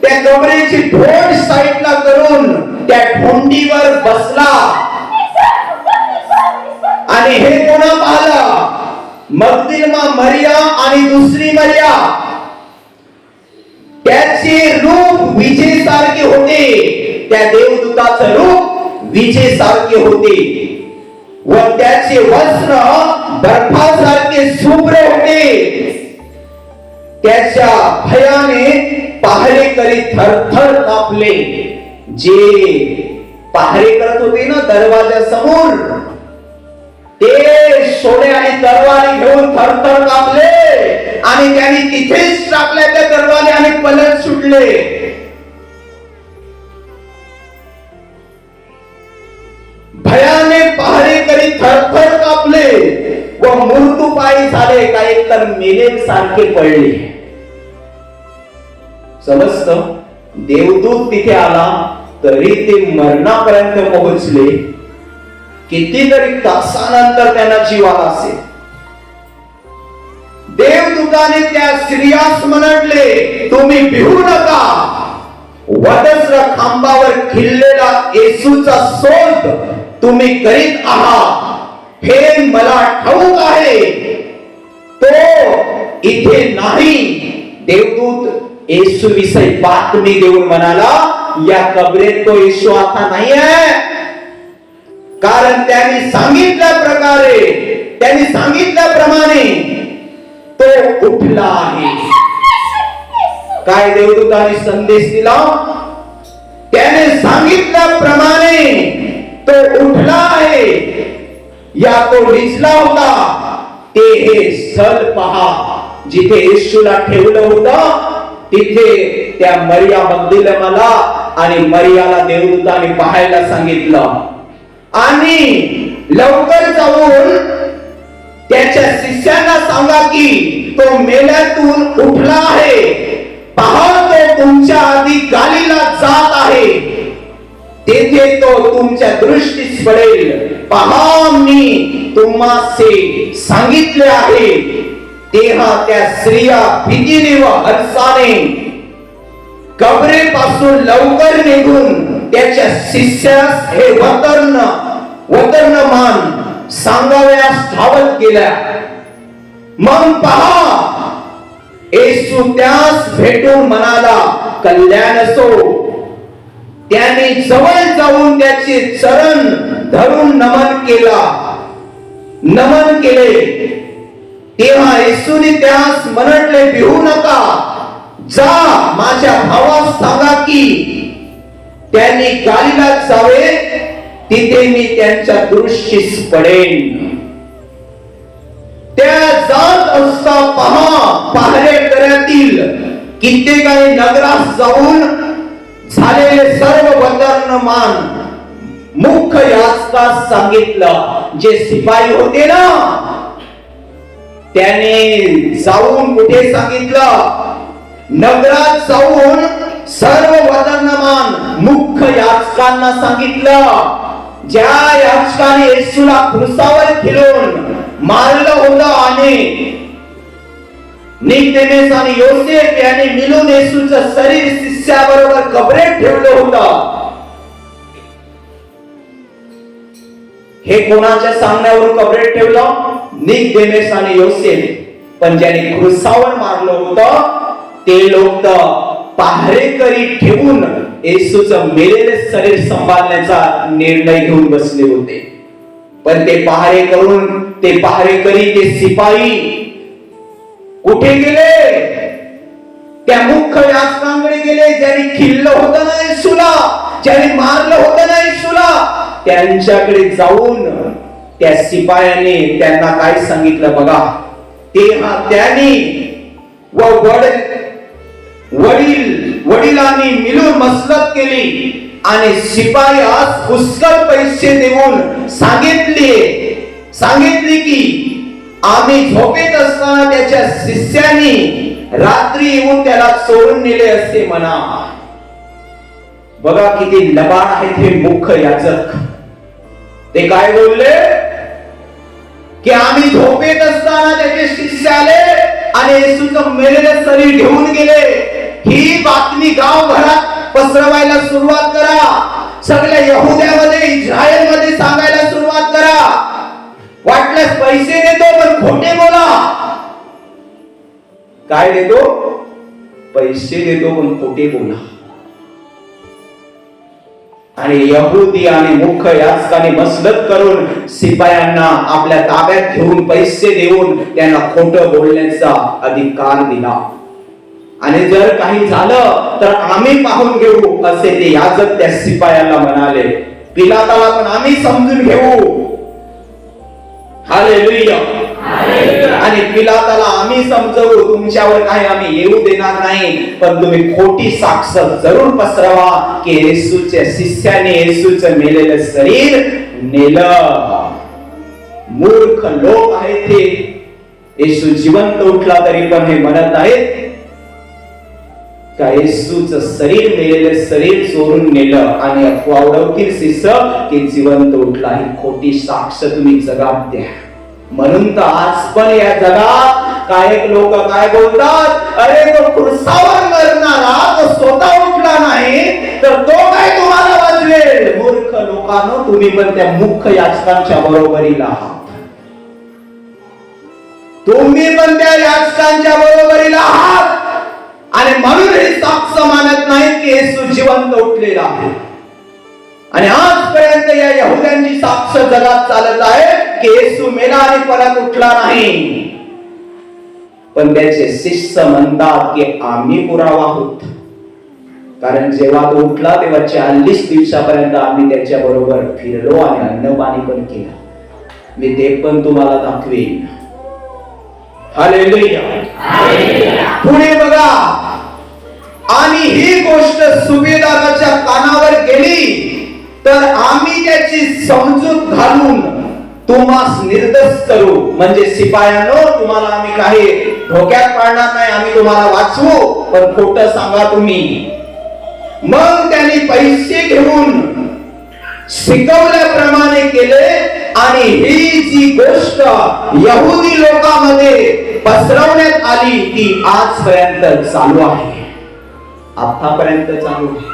त्या कबरेची ढोल साईडला करून त्या ढोंडीवर बसला. आणि हे कोणा पाहिलं? मगदलिना मरिया आणि दुसरी मरिया. त्याचे रूप विजेसारखे होते, त्या देवदूताचं रूप विजेसारखे होते व त्याचे वस्त्र बर्फासारखे शुभ्र होते. त्याच्या भयाने पहारेकरी थरथर कापले. जे पहारे करत होते ना दरवाजा समोर, ते सोडे आणि तलवारी घेऊन थरथर कापले आणि त्यांनी तिथेच टाकल्या त्या तलवारी आणि पलट सुटले. भयाने पहारेकरी थरथर कापले व मृत्यूपायी झाले, काही तर मेले सारखे पडले. समजत? देवदूत तिथे आला तरी ते मरणापर्यंत पोहोचले. कितीतरी तासानंतर त्यांना जीव आला असेल. देवदूताने त्या स्त्रियास म्हटले, तुम्ही भिवू नका. वधस्त्र खांबावर खिळलेला येशूचा शोध तुम्ही करीत आहात हे मला ठाऊक आहे, तो इथे नाही. देवदूत येशू विषयी बातमी देऊन म्हणाला, या कबरेत तो येशू आता नाही आहे, कारण त्यांनी सांगितल्याप्रमाणे तो उठला आहे. काय देवदूताने संदेश दिला? त्याने सांगितल्याप्रमाणे तो उठला आहे. या तो निजला होता ते हे स्थळ पहा, जिथे येशूला ठेवलं होतं तिथे त्या मरिया मगदलिनाला आणि मरियाला देवदूताने पाहायला सांगितलं आणि लवकर जाऊन त्याच्या शिष्यांना सांगा की तो मेल्यातून उठला आहे, पहा तो तुमच्या आधी गालीला जात आहे, तेथे तो तुमच्या दृष्टीस पडेल. पहा मी तुम्हासे सांगितले आहे. तेव्हा त्या स्त्रिया भीतीने व हर्षाने कबरेपासून लवकर निघून त्याच्या शिष्यास हे वर्तमान सांगावयास धावत गेल्या. मग पहा येशू त्यास भेटून म्हणाला, कल्याण असो. त्याने जवळ जाऊन त्याचे चरण धरून नमन केले. तेव्हा येशूने त्यास म्हटले, भिवू नका, जा माझ्या भावास सांगा की त्यांनी गालीलात जावे, तिथे मी त्यांच्या दृष्टीस पडेन. त्या जात असता पहारेकऱ्यातील कित्येकाने नगरात जाऊन झालेले सर्व वर्तमान मुख्य याजकास सांगितलं. जे शिपाई होते ना, त्याने जाऊन कुठे सांगितलं? नगरात जाऊन सर्व वर्तमान मुख्य याजकांना सांगितलं. ज्या याजकाने येशूला क्रूसावर खिलून मारलं होतं आणि निकोदेमस आणि योसेफ यांनी मिळून येशूचं शरीर शिष्याबरोबर कबरेत ठेवलं होतं. हे कोणाच्या सांगण्यावरून कबरेत ठेवलं? निकोदेमस आणि योसेफ. पण ज्याने क्रूसावर मारलं होतं ते लोक पहारेकरी ठेवून येशूचं मेलेलं शरीर सांभाळण्याचा निर्णय घेऊन बसले होते. पण ते पहारेकरी ते शिपाई कुठे गेले? त्या मुख्य याजकांकडे गेले, ज्यांनी खिल्लं होतं ना येशूला, ज्यांनी मारलं होतं ना येशूला. त्यांच्याकडे जाऊन त्या शिपायाने त्यांना काय सांगितलं बघा. तेव्हा त्यांनी वडिलांनी मिळून मसलत केली आणि शिपायास पुष्कळ पैसे देऊन सांगितले की आम्ही झोपेत असताना त्याच्या शिष्यांनी रात्री येऊन त्याला चोरून नेले असे म्हणा. बघा किती लबाड आहेत हे मुख्य याजक. ते काय बोलले की आम्ही झोपेत असताना त्याचे शिष्य आले आणि येशूचं मेलेलं शरीर घेऊन गेले. ही बातमी गावभरात पसरवायला सुरुवात करा. सगळ्या यहुद्यामध्ये, इस्रायलमध्ये सांगायला सुरुवात करा. वाटल्यास पैसे देतो पण खोटे बोला. काय देतो? पैसे देतो पण खोटे बोला. आणि यहुदी आणि मुख्य याजकांनी मसलत करून शिपायांना आपल्या ताब्यात घेऊन पैसे देऊन त्यांना खोटं बोलण्याचा अधिकार दिला. आणि जर काही झालं तर आम्ही पाहून घेऊ असे ते याजक त्या शिपायाला म्हणाले. पिलाताला पण आम्ही समजून घेऊ. हालेलुया. आणि पिलाताला आम्ही समजवू, तुमच्यावर काही आम्ही येऊ देणार नाही, पण तुम्ही खोटी साक्ष जरूर पसरवा की येशूच्या शिष्याने येशूचं मेलेलं शरीर नेलं. मूर्ख लोक आहेत ते. येशू जिवंत उठला तरी पण हे म्हणत आहेत का येशूचं शरीर, मेलेलं शरीर चोरून नेलं आणि अफवा उडवतील शिष्य की जिवंत उठला. ही खोटी साक्ष तुम्ही जगात द्या. म्हणून तर आज पण या जगात काही लोक काय बोलतात, अरे तो क्रूसावर मरणारा तो स्वतः उठला नाही तर तो काय तुम्हाला वाचवेल. मूर्ख लोकांनो, तुम्ही पण त्या मुख्य याजकांच्या बरोबरीला आहात. तुम्ही पण त्या याजकांच्या बरोबरीला आहात. आणि म्हणून हे साक्ष मानत नाही की येशू जिवंत उठलेला आहे. आणि आजपर्यंत या यहुद्यांची साक्ष जगात चालत आहे की येशू मेला आणि परत उठला नाही. पण त्याचे शिष्य म्हणतात की आम्ही पुरावा आहोत, कारण जेव्हा तो उठला तेव्हा 40 दिवसापर्यंत आम्ही त्याच्या बरोबर फिरलो आणि अन्नपाणी पण केलं. मी ते पण तुम्हाला दाखवेन. हालेलुया. पुढे बघा, आणि ही गोष्ट सुभेदाराच्या कानावर गेली तर आम्ही त्याची समजूत घालून तुम्हास निर्दोष करू. म्हणजे शिपायांनो, तुम्हाला आम्ही काही धोक्यात पाडणार नाही, आम्ही तुम्हाला वाचवू, पण खोटं सांगा तुम्ही. मग त्यांनी पैसे घेऊन शिकवल्याप्रमाणे केले आणि ही जी गोष्ट यहुदी लोकांमध्ये पसरवण्यात आली ती आजपर्यंत चालू आहे, आतापर्यंत चालू आहे.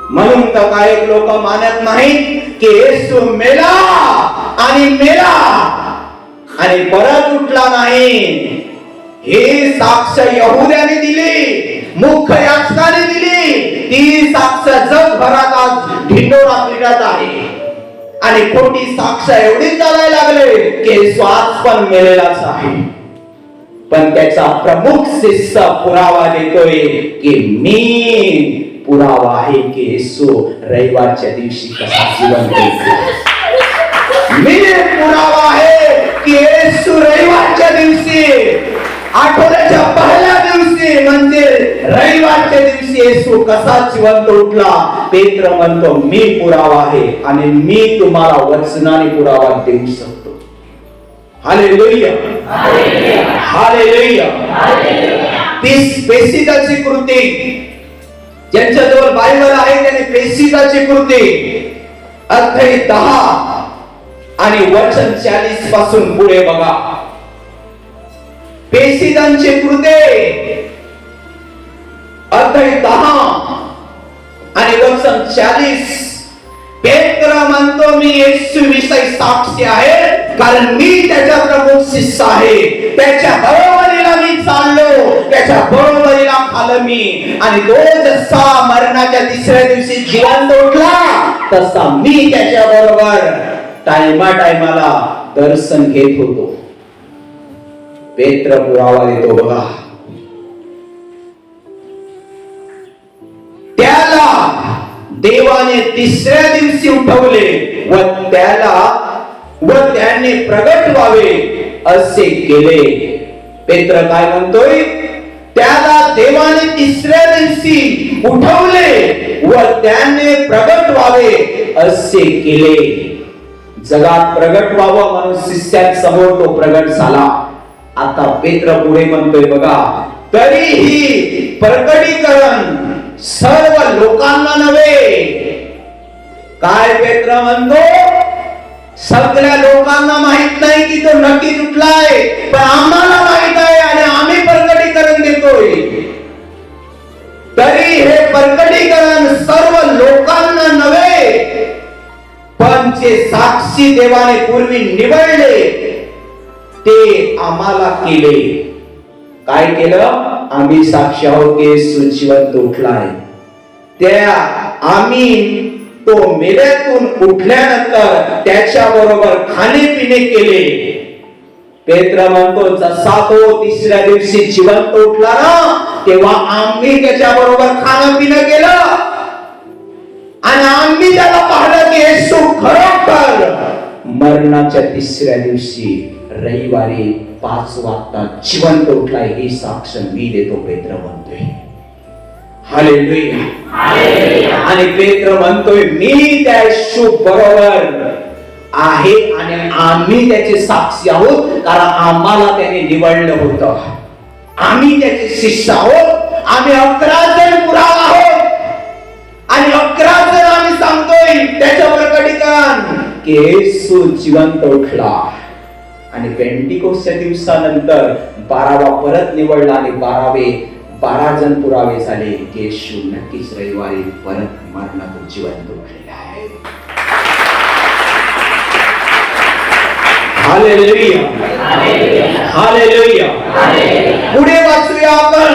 म्हणून तर काही लोक मानत नाहीत की येशू मेला आणि परत उठला नाही. हे साक्ष यहुद्याने दिली, मुख्य याजकाने दिली. ती साक्ष जगभरात आज ढिंडोरा पिटत आहे आणि खोटी साक्ष एवढी चालायला लागले की श्वास पण मेलेलाच आहे. पण त्याचा प्रमुख शिष्य पुरावा देतोय की मी पुरावा आहे की येशू रविवारच्या दिवशी कसा जिवंत होता. मी पुरावा आहे की येशू रविवारच्या दिवशी, आठवड्याच्या पहिल्या दिवशी म्हणजे रविवारच्या दिवशी येशू कसा जिवंत उठला. पेत्र म्हणतो मी पुरावा आहे आणि मी तुम्हाला वचनाने पुरावा देऊ शकतो. Hallelujah, hallelujah. ती पेसिदाची कृती, ज्यांच्याजवळ बायबल आहे त्याने पेसिदाची कृती अध्याय 10 आणि वचन 40 पासून पुढे बघा. पेसिदांचे कृते अध्याय 10 आणि वचन 40. पेत्र म्हणतो मी येशू विषयी साक्षी आहे, कारण मी त्याच्या प्रमुख शिष्य आहे. त्याच्या बरोबरीला मी चाललो, त्याच्या बरोबरीला खाल्लं मी, आणि तो जसा मरणाच्या तिसऱ्या दिवशी जिवंत उठला तसा मी त्याच्या बरोबर टायमाला दर्शन घेत होतो. पेत्र पुरावा देतो बघा. त्याला देवाने तिसऱ्या दिवशी उठवले व त्याने प्रगट व्हावे असे केले. पेत्र काय म्हणतोय? त्याला देवाने तिसऱ्या दिवशी उठवले व त्याने प्रगट व्हावे असे केले. जगात प्रगट व्हावं म्हणून शिष्यांसमोर तो प्रगट झाला. आता पेत्र पुढे म्हणतोय बघा, तरीही प्रकटीकरण सर्व लोकांना नव्हे. काय पेत्र म्हणतो? सगळ्या लोकांना माहित नाही की तो नक्कीच उठलाय, पण आम्हाला माहित आहे आणि आम्ही प्रकटीकरण देतोय. तरी हे प्रकटीकरण सर्व लोकांना नव्हे, पण जे साक्षी देवाने पूर्वी निवडले ते आम्हाला केले. काय केलं? आम्ही साक्षी आहोत की येशू जिवंत उठलाय. त्या आम्ही तो मेल्यातून उठल्यानंतर त्याच्या बरोबर खाणे पिणे केले. पेत्र म्हणतो जसा तो तिसऱ्या दिवशी जिवंत उठला ना, तेव्हा आम्ही त्याच्या बरोबर खाणं पिणं केलं आणि आम्ही त्याला पाहिलं की येशू खरोखर मरणाच्या तिसऱ्या दिवशी रविवारी 5 वाजता जिवंत उठलाय. ही साक्ष मी देतो, पेत्र म्हणतोय. हालेलुया, हालेलुया. आणि पेत्र म्हणतोय मी त्या येशू बरोबर आहे आणि आम्ही त्याचे साक्षी आहोत, कारण आम्हाला त्याने निवडलं होतं. आम्ही त्याचे शिष्य आहोत. आम्ही 11 जण पुरावा आहोत आणि 11 जण आम्ही सांगतोय त्याच्या प्रकटीकरण की येशू जिवंत उठला. आणि पेंटिकोस्टच्या दिवसानंतर 12वा परत निवडला आणि 12 जण पुरावे झाले की येशू नक्कीच रविवारी परत मरणातून जिवंत उठलेला आहे. Hallelujah, hallelujah. पुढे वाचूया आपण.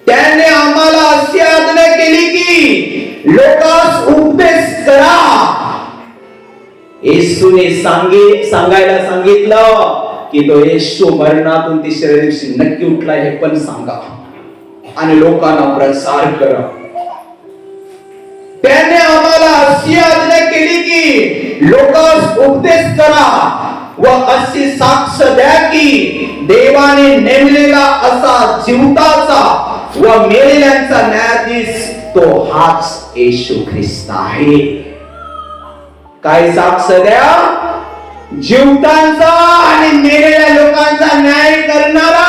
त्याने आम्हाला अशी आज्ञा केली की लोकांस उपदेश करा. येशूने सांगायला सांगितलं की तो येशू मरणातून तिसऱ्या दिवशी नक्की उठला हे पण सांगा आणि लोकांना प्रसार करा. त्याने आम्हाला अशी आज्ञा केली की लोकांस उपदेश करा व अशी साक्ष द्या की देवाने नेमलेला असा जीवताचा व मेलेल्यांचा न्यायाधीश तो हाच येशू ख्रिस्त आहे. काय साक्ष द्या? जिवंतांचा आणि मेलेल्या लोकांचा न्याय करणारा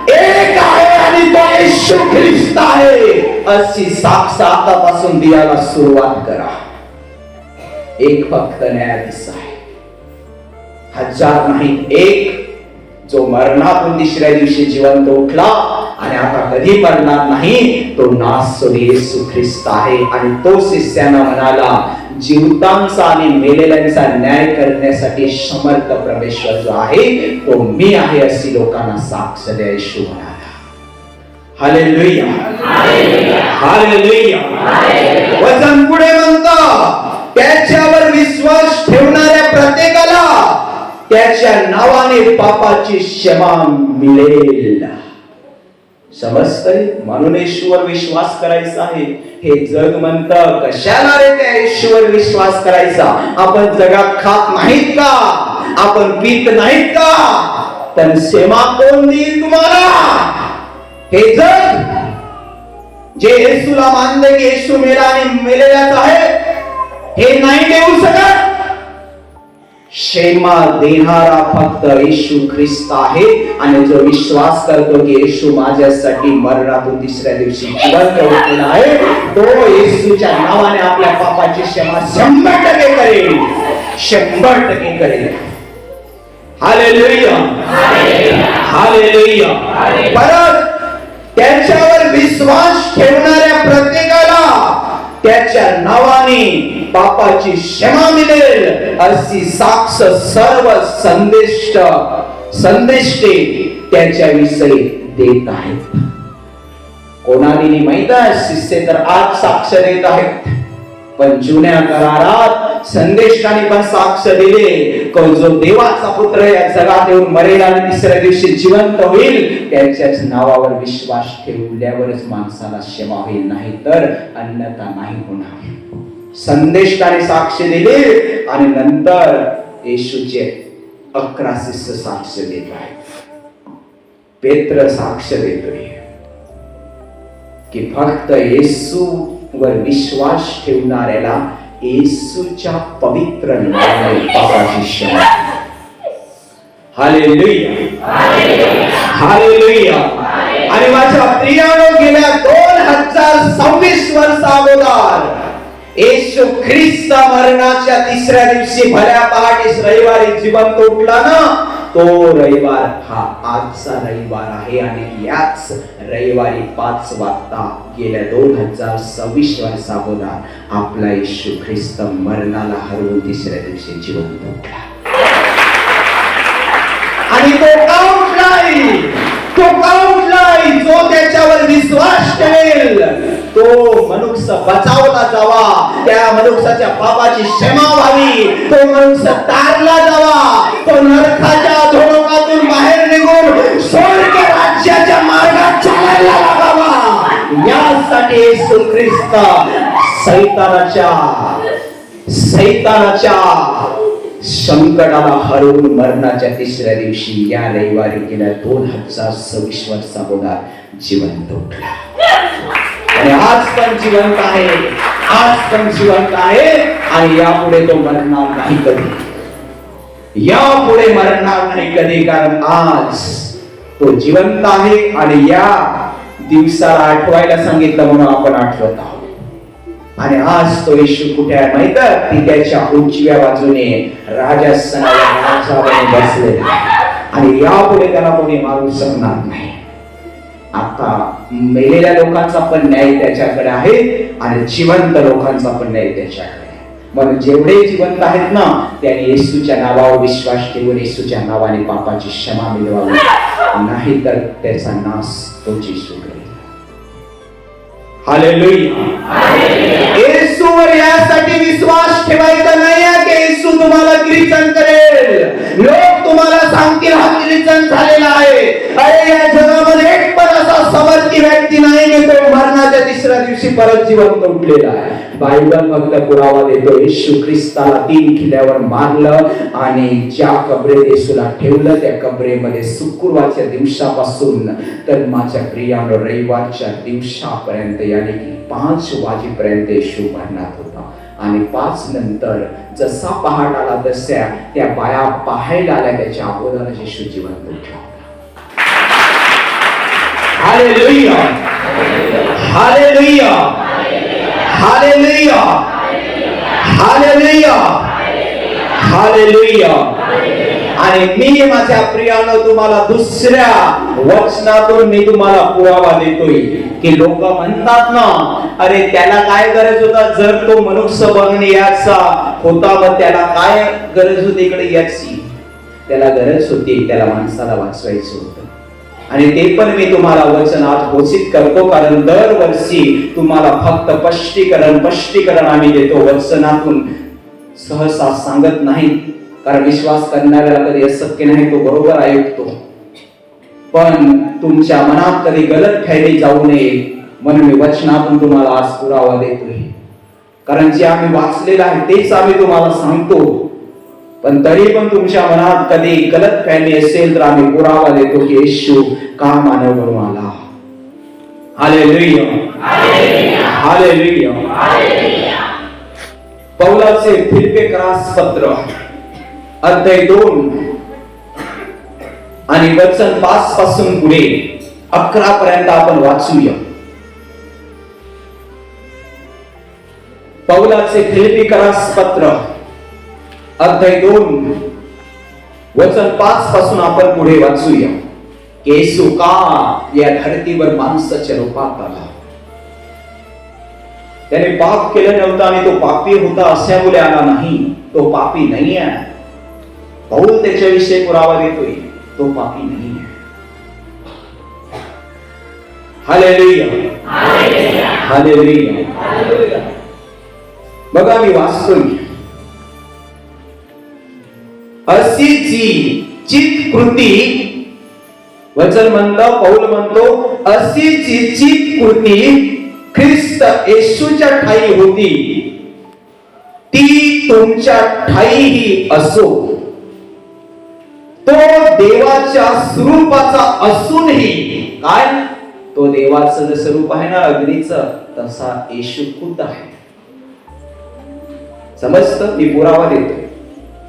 एक आहे आणि तो येशू ख्रिस्त आहे. अशी साक्ष आतापासून द्यायला सुरुवात करा. एक फक्त न्यायाधीश आहे, हजार नाही, एक, जो मरणातून तिसऱ्या दिवशी जिवंत उठला आणि आता कधी मरणार नाही, तो नासोरी येशू ख्रिस्त आहे. आणि तो शिष्यांना म्हणाला, जिवंतांचा आणि मेलेल्यांचा न्याय करण्यासाठी समर्थ परमेश्वर जो आहे तो मी आहे, अशी लोकांना साक्ष द्या. येशू म्हणाला. Hallelujah, hallelujah. वचन पुढे म्हणतं, त्याच्यावर विश्वास ठेवणाऱ्या प्रत्येकाला त्याच्या नावाने पापाची क्षमा मिळेल. समजतंय? म्हणून येशूवर विश्वास करायचा आहे. हे जग म्हणतं, कशाला रे त्या येशूवर विश्वास करायचा? आपण जगात खात नाहीत का? आपण पीत नाहीत का? पण क्षमा कोण देईल तुम्हाला? हे जग जे येशूला मानले की येशू मेला आणि मेलेलाच आहे, हे नाही देऊ शकत. क्षमा देणारा फक्त येशू ख्रिस्त आहे. आणि जो विश्वास करतो की येशू माझ्यासाठी मरणातून तिसऱ्या दिवशी जिवंत उठलेला आहे, तो येशूच्या नावाने आपल्या पापाची क्षमा 100% करेल, 100% करेल. Hallelujah, hallelujah. परत त्याच्यावर विश्वास ठेवणाऱ्या प्रत्येकाला त्याच्या नावाने पापाची क्षमा मिळेल, अशी साक्ष सर्व संदेष्टे त्याच्या विषयी देत आहेत. कोणाला माहित आहे? शिष्य तर आज साक्ष देत आहेत, पण जुन्या करारात संदेशाने पण साक्ष दिले की जो देवाचा पुत्र या जगात येऊन मरेल आणि तिसऱ्या दिवशी जिवंत होईल, त्याच्याच नावावर विश्वास ठेवल्यावरच माणसाला क्षमा होईल, नाही तर अन्यथा नाही होणार. संदेशाने साक्ष दिले आणि नंतर येशूचे 11 शिष्य साक्ष देत आहेत. पेत्र साक्ष देतोय की फक्त येशूवर विश्वास ठेवणाऱ्याला येशूच्या पवित्र नावाने पापाची क्षमा. हालेलुया, हालेलुया. आणि माझ्या प्रियानो, गेल्या 2026 वर्ष अगोदर येशू ख्रिस्त मरणाच्या तिसऱ्या दिवशी भल्या पहाटेस रविवारी जिवंत उठला ना, तो रविवार हा आजचा रविवार आहे. आणि याच रविवारी 5 वाजता गेल्या 2026 वर्ष अगोदर आपला येशू ख्रिस्त मरणाला हरवून तिसऱ्या दिवशी जिवंत उठला. आणि तो का उठलाय? तो का उठलाय? जो त्याच्यावर विश्वास ठेवेल तो मनुष्य बचावला जावा, त्या मनुष्याच्या पापाची क्षमा व्हावी, तो मनुष्य तारला जावा, तो नरकाच्या अधोलोकातून बाहेर निघून स्वर्ग राज्याच्या मार्गात चालायला लागावा. यासाठी येशू ख्रिस्त सैतानाच्या संकटाला हरवून मरणाच्या तिसऱ्या दिवशी या रविवारी गेल्या 2026 वर्ष अगोदर जिवंत उठला. आणि आज पण जिवंत आहे, आज पण जिवंत आहे. आणि यापुढे तो मरणार नाही कधी, यापुढे मरणार नाही कधी, कारण आज तो जिवंत आहे. आणि या दिवसाला आठवायला सांगितलं म्हणून आपण आठवत आहोत. आणि आज तो येशू कुठे आहे माहित आहे? ती त्याच्या उजव्या बाजूने राजासनावर बसलेला. आणि यापुढे त्याला कोणी मारू शकणार नाही. आता मेलेल्या लोकांचा पण न्याय त्याच्याकडे आहे आणि जिवंत लोकांचा पण न्याय त्याच्याकडे आहे. मग जेवढे जिवंत आहेत ना, त्यांनी येशूच्या नावावर विश्वास ठेवून येशूच्या नावाने पापाची क्षमा मिळवावी, नाही तर त्याचा नाश तोच येशू करेल. हालेलुया. येशूवर यासाठी विश्वास ठेवायचा नाही आहे की येशू तुम्हाला ख्रिश्चन करेल. लोक तुम्हाला सांगतील हा ख्रिश्चन झालेला आहे. अरे या जगामध्ये एक पण असा समर्थी व्यक्ती नाही की तो मरणाच्या तिसऱ्या दिवशी परत जिवंत उठलेला आहे. बायबल फक्त पुरावा देतो, येशू ख्रिस्ताला 3 किल्ल्यावर मारलं आणि ज्या कबरेत येशूला ठेवलं त्या कबरेमध्ये शुक्रवारच्या दिवसापासून तर माझ्या प्रियानं रविवारच्या दिवसापर्यंत यानी की 5 वाजेपर्यंत येशू मरणात होता. आणि 5 नंतर जसा पहाट आला तशा त्या बाया पाहायला आल्या, त्याच्या अगोदर येशू जिवंत उठला. हालेलुया, हालेलुया, हालेलुया, हालेलुया, हालेलुया. आणि मी माझ्या प्रियानं तुम्हाला दुसऱ्या वचनातून मी तुम्हाला पुरावा देतोय की लोक म्हणतात ना, अरे त्याला काय गरज होता, जर तो मनुष्य बनून याचा होता मग त्याला काय गरज होती इकडे याची. त्याला गरज होती, त्याला माणसाला वाचवायचं होतं. आणि ते पण मी तुम्हाला वचनात घोषित करतो, कारण दरवर्षी तुम्हाला फक्त स्पष्टीकरण आम्ही देतो, वचनातून सहसा सांगत नाही, कारण विश्वास करणाऱ्याला कधी अशक्य नाही, तो बरोबर ऐकतो. पण तुमच्या मनात कधी गलत फैली जाऊ नये म्हणून मी वचनातून तुम्हाला आज पुरावा देतोय. कारण जे आम्ही वाचलेलं आहे तेच आम्ही तुम्हाला सांगतो, पण तरी पण तुमच्या मनात कधी गलत फैली असेल तर आम्ही पुरावा देतो की येशू का मानव बनून आला. हालेलुया, हालेलुया, हालेलुया. पौलाचे फिलिप्पियरास पत्र अध्याय 2 आणि वचन 5 पासून पुढे 11 पर्यंत आपण वाचूया. पौलाचे फिलिप्पियरास पत्र अध्याय 2 वचन 5 पासून आपण पुढे वाचूया. येशू का या धरतीवर माणसाच्या रूपात आला. त्याने पाप केलं नव्हतं आणि तो पापी होता अशामुळे आला नाही, तो पापी नाही आहे. पौल त्याच्याविषयी पुरावा देतोय, तो पापी नाही आहे. हालेलुया, हालेलुया, हालेलुया. बघा मी वाचतोय, अशी जी चित कृती, वचन म्हणतो, पौल म्हणतो, अशी जी चित कृती ख्रिस्त येशूच्या ठाई होती ती तुमच्या ठाईही असो. तो देवाच्या स्वरूपाचा असूनही, काय तो देवाचं जसं स्वरूप आहे ना अग्नीचं, तसा येशू खुद आहे. समजतं, मी पुरावा देतोय.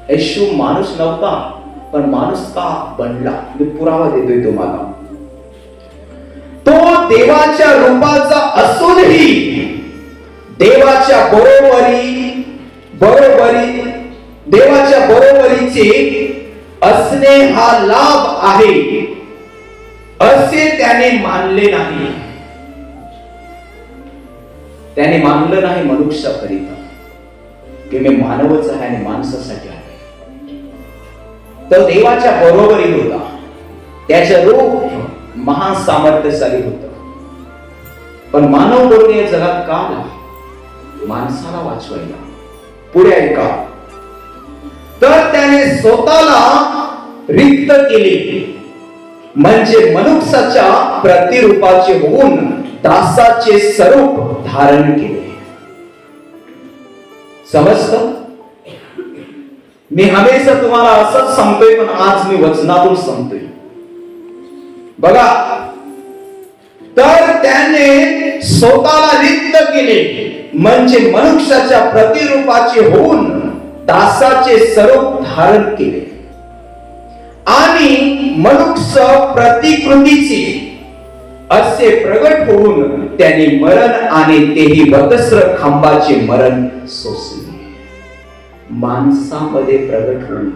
येशू माणूस नव्हता, पण माणूस का बनला मी पुरावा देतोय तुम्हाला. तो देवाच्या रूपाचा असूनही देवाच्या बरोबरीचे असणे हा लाभ आहे असे त्याने मानले नाही. त्याने मानलं नाही मनुष्याकरिता की मी मानवच आहे आणि माणसासाठी आहे. तो देवाच्या बरोबरीत होता, त्याचं रूप महान सामर्थ्यशाली होतं. पण मानव म्हणून या जगात का आला? माणसाला वाचवायला. पुढे ऐका, तर त्याने स्वतःला रिक्त केले, म्हणजे मनुष्याच्या प्रतिरूपाचे होऊन दासाचे स्वरूप धारण केले. समजतं? मी हमेशा तुम्हाला असंच सांगतोय, पण आज मी वचनातून सांगतोय. बघा, तर त्याने स्वतःला रिक्त केले, म्हणजे मनुष्याच्या प्रतिरूपाचे होऊन दासाचे स्वरूप धारण केले आणि मनुष्य प्रतिकृतीचे असे प्रगट होऊन त्यांनी मरण आणि तेही वधस्त्र खांबाचे मरण सोसले. माणसामध्ये प्रगट होऊन,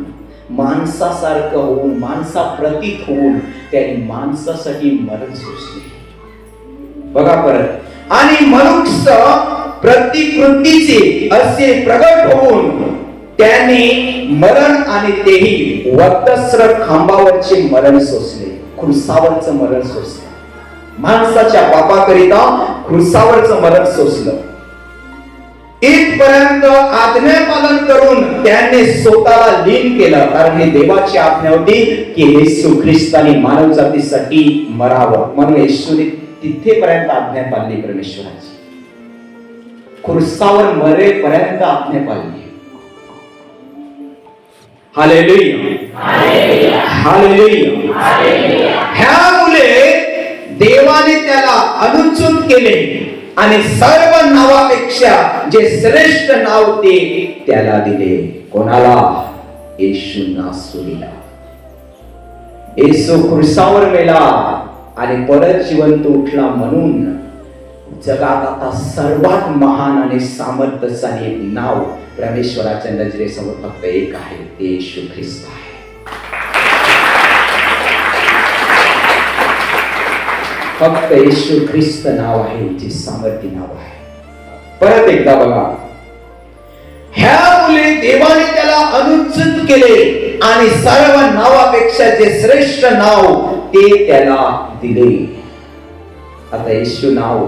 माणसासारखं होऊन, माणसा प्रतीत होऊन त्यांनी माणसासाठी मरण सोसले. बघा परत, आणि मनुष्य प्रतिकृतीचे असे प्रगट होऊन त्याने मरण आणि तेही वधस्त्र खांबावरचे मरण सोसले. खुर्सावरचं मरण सोसलं. माणसाच्या पापाकरिता खुर्सावरचं मरण सोसलं. इथपर्यंत आज्ञा पालन करून त्याने स्वतःला लीन केलं, कारण ही देवाची आज्ञा होती की येशू ख्रिस्ताने मानव जातीसाठी मरावं. म्हणून येशूने तिथेपर्यंत आज्ञा पाळली परमेश्वराची. खुर्सावर मरेपर्यंत आपने पाळली. Hallelujah, hallelujah. ह्यामुळे देवाने त्याला अनुच्युत केले आणि सर्व नावापेक्षा जे श्रेष्ठ नाव ते त्याला दिले. कोणाला? येशू नासरीला. येशू खुर्सावर मेला आणि परत जिवंत उठला म्हणून जगात आता सर्वात महान आणि सामर्थ्यशाली एक नाव परमेश्वराच्या नजरेसमोर फक्त एक आहे, ते येशू ख्रिस्त आहे. फक्त येशू ख्रिस्त नाव आहे, जे सामर्थ्य नाव आहे. परत एकदा बघा, ह्यामुळे देवाने त्याला अनुच्युत केले आणि सर्व नावापेक्षा जे श्रेष्ठ नाव ते त्याला दिले. आता येशू नाव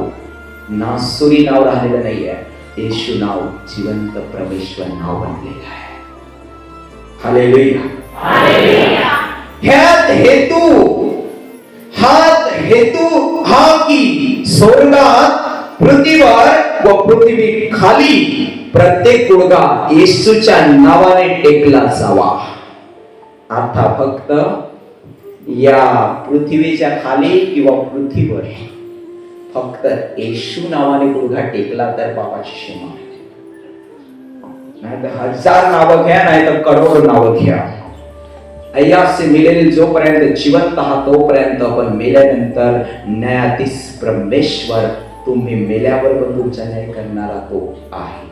नासुरी नाव राहिलेलं नाहीये. येशू नाव जिवंत परमेश्वर नाव बनलेलं आहे. Hallelujah, hallelujah. ह्यात हेतू हा की स्वर्गात, पृथ्वीवर व पृथ्वी खाली प्रत्येक गुडघा येशूच्या नावाने टेकला जावा. आता फक्त या पृथ्वीच्या खाली किंवा पृथ्वीवर फक्त येशू नावाने गुडघा टेकला तर पापाची क्षमा. नाही तर 1000 नावं घ्या, नाही तर करोड नावं घ्या. अय्यासे मिलेले जोपर्यंत जिवंत आहात तोपर्यंत, पण मेल्यानंतर न्यायाधीश परमेश्वर तुम्ही मेल्यावर पण तुमचा न्याय करणारा तो आहे.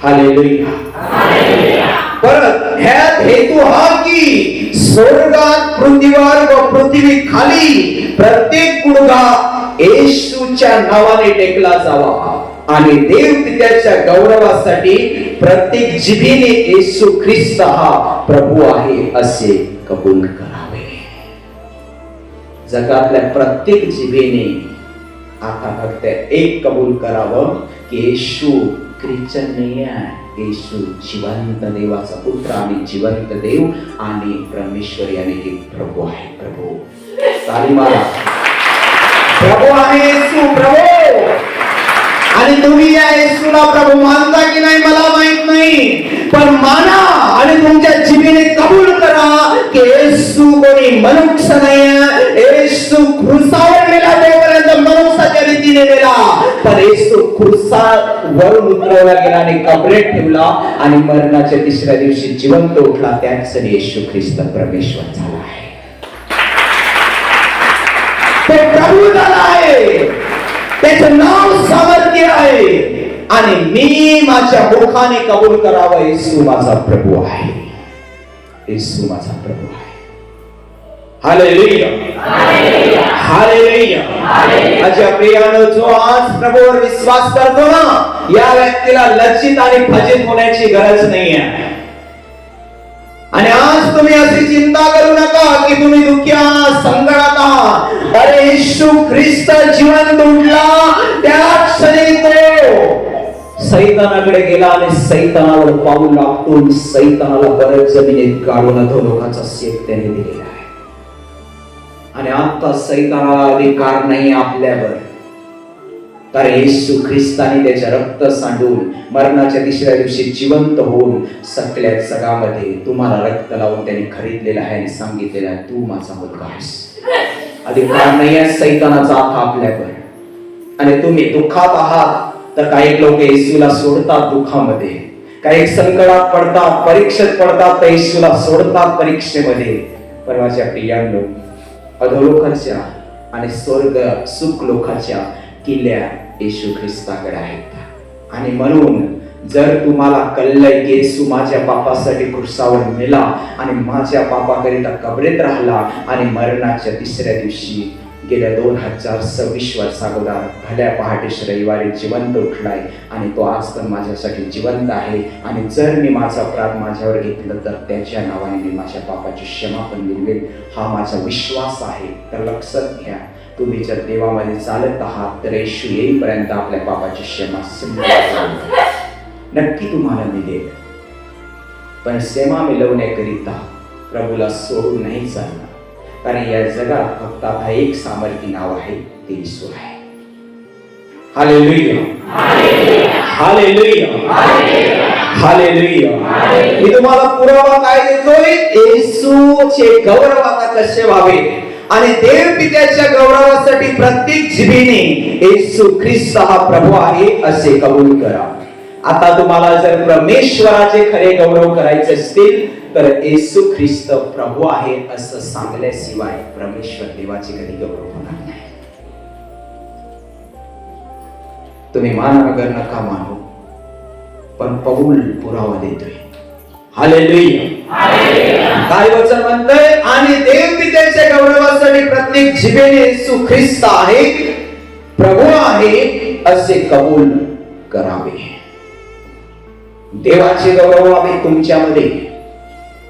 Hallelujah, hallelujah. परत ह्यात हेतू हा की स्वर्गात, पृथ्वीवर व पृथ्वी खाली प्रत्येक गुडघा येशूच्या नावाने टेकला जावा आणि देव पित्याच्या गौरवासाठी प्रत्येक जिभेने येशू ख्रिस्त हा प्रभू आहे असे कबूल करावे. जगातल्या प्रत्येक जिभेने आता फक्त एक कबूल करावं की येशू ख्रिश्चन नाही आहे, येशू जिवंत देवाचा पुत्र आणि जिवंत देव आणि परमेश्वर याने की प्रभू आहे. प्रभू ताली मारा. प्रभू आहे येशू, प्रभू. आणि तुम्ही या येशूला प्रभू मानता की नाही मला माहित नाही, पण माना आणि तुमच्या जिभेने कबूल करा की येशू कोणी मनुष्य नाही. येशू क्रूसावर मेला तोपर्यंत मनुष्याच्या रीतीने मेला, पण येशू क्रूसावरून उतरवला गेला आणि कबरेत ठेवला आणि मरणाच्या तिसऱ्या दिवशी जिवंत उठला. त्याच येशू ख्रिस्त परमेश्वर झाला आहे. ते प्रभू झाला आहे, त्याचं नाव सामर्थ्य आहे. आणि मी माझ्या मुखाने कबूल करावं, येशू माझा प्रभू आहे, येशू माझा प्रभू आहे. हालेलुया, हालेलुया, हालेलुया. माझ्या प्रियानो, जो आज प्रभूवर विश्वास करतो ना, या व्यक्तीला लज्जित आणि फजित होण्याची गरज नाही आहे. आणि आज तुम्ही अशी चिंता करू नका की तुम्ही दुःखी आहात, संकटात आहात. अरे येशू ख्रिस्त जिवंत उठला, त्या क्षणी तो सैतानाकडे गेला आणि सैतानावर पाऊल टाकून सैतानाला परत जमिनीत काढून तो लोकांचा शेत त्याने दिलेला आहे. आणि आता सैतानाला अधिकार नाही आपल्यावर, कारण येशू ख्रिस्ताने त्याच्या रक्त सांडून मरणाच्या तिसऱ्या दिवशी जिवंत होऊन सगळ्या जगामध्ये तुम्हाला रक्त लावून त्याने खरीदलेला आहे आणि सांगितलेला आहे तू माझा मुलगा आहेस. अधिकार नाही आहे सैतानाचा आता आपल्यावर. आणि तुम्ही दुःखात आहात तर काही लोक येशूला सोडतात दुःखामध्ये, काही संकटात पडतात, परीक्षेत पडतात तर येशूला सोडतात परीक्षेमध्ये. पण माझ्या प्रियांनो, अधोलोकाच्या आणि स्वर्ग सुख लोकाच्या किल्ल्या येशू ख्रिस्ताकडे आहेत. आणि म्हणून जर तुम्हाला कळलंय की येशू माझ्या पापासाठी क्रूसावर मेला आणि माझ्या पापाकरिता कबरेत राहिला आणि मरणाच्या तिसऱ्या दिवशी गेल्या 2026 वर्षाअगोदर भल्या पहाटेश रविवारी जिवंत उठलाय आणि तो आज पण माझ्यासाठी जिवंत आहे. आणि जर मी माझा अपराध माझ्यावर घेतलं तर त्याच्या नावाने मी माझ्या पापाची क्षमा पण मिळवेल, हा माझा विश्वास आहे. तर लक्षात घ्या, तुम्ही जर देवामध्ये चालत आहात तर येशू येईपर्यंत आपल्या पापाची क्षमा नक्की तुम्हाला मिळेल. पण क्षमा मिळवण्याकरिता प्रभूला सोडून नाही चालणार, कारण या जगात फक्त आता एक सामर्थ्य नाव आहे, ते येशू आहे. हालेलुया, हालेलुया, हालेलुया. मी तुम्हाला पुरावा काय देतोय? येशूचे गौरव आता कसे व्हावे आणि देव पित्याच्या गौरवासाठी प्रत्येक जिभेने येशू ख्रिस्त हा प्रभू आहे असे कबूल करा. आता तुम्हाला जर परमेश्वराचे खरे गौरव करायचे असतील तर येशू ख्रिस्त प्रभू आहे असं सांगल्याशिवाय परमेश्वर देवाचे कधी गौरव होणार नाही. तुम्ही मान अगर नका मानू, पण पौल पुरावा देतोय. हालेलुया. काय वचन म्हणतंय? आणि देव पित्याच्या गौरवासाठी प्रत्येक जिभेने येशू ख्रिस्त आहे प्रभू आहे असे कबूल करावे. देवाचे गौरव व्हावे तुमच्यामध्ये,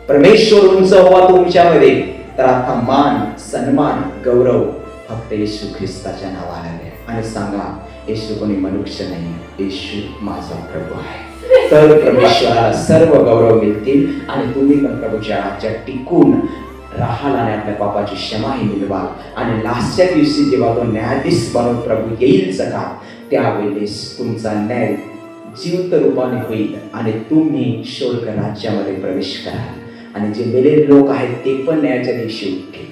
परमेश्वर उंच व्हावा तुमच्यामध्ये, तर आता मान सन्मान गौरव फक्त येशू ख्रिस्ताच्या नावाला द्या आणि सांगा येशू कोणी मनुष्य नाही, येशू माझा प्रभू आहे. तर परमेश्वराला सर्व गौरव मिळतील आणि तुम्ही पण प्रभूच्या राज्यात टिकून राहाल आणि आपल्या पापाची क्षमाही मिळवाल. आणि लास्टच्या दिवशी जेव्हा तो न्यायाधीश बनून प्रभू येईल जगात, त्यावेळेस तुमचा न्याय जिवंत रूपाने होईल आणि तुम्ही स्वर्ग राज्यामध्ये प्रवेश कराल. आणि जे मेलेले लोक आहेत ते पण न्यायाच्या दिवशी उठतील,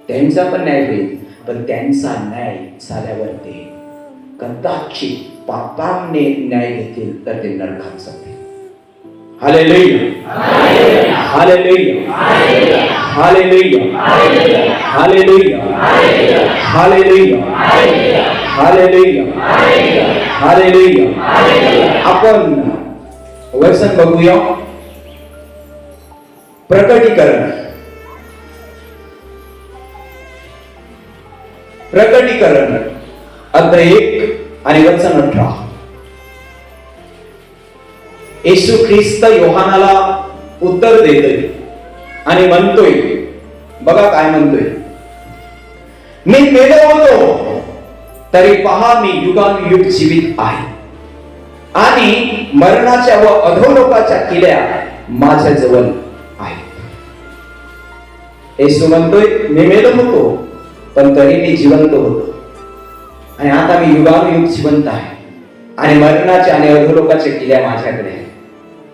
त्यांचा पण न्याय होईल. पण त्यांचा न्याय झाल्यावर ते कदाचित पापाने न्याय घेतील तर ते नरकात जातील. हालेलुया, हालेलुया, हालेलुया, हालेलुया, हालेलुया, हालेलुया, हालेलुया. आपण वचन बघूया. प्रकटीकरण, प्रकटीकरण अध्याय 1 आणि वचन 18. येशू ख्रिस्त योहानाला उत्तर देतोय आणि म्हणतोय, बघा काय म्हणतोय, मी मेलो होतो तरी पहा मी युगानुयुग जीवित आहे आणि मरणाच्या व अधोलोकाच्या किल्ल्या माझ्या जवळ आहेत. येशू म्हणतोय मी मेलो होतो पण तरी मी जिवंत होतो आणि आता मी युगानुयुग जिवंत आहे आणि मरणाच्या आणि अधोलोकाच्या किल्ल्या माझ्याकडे आहे.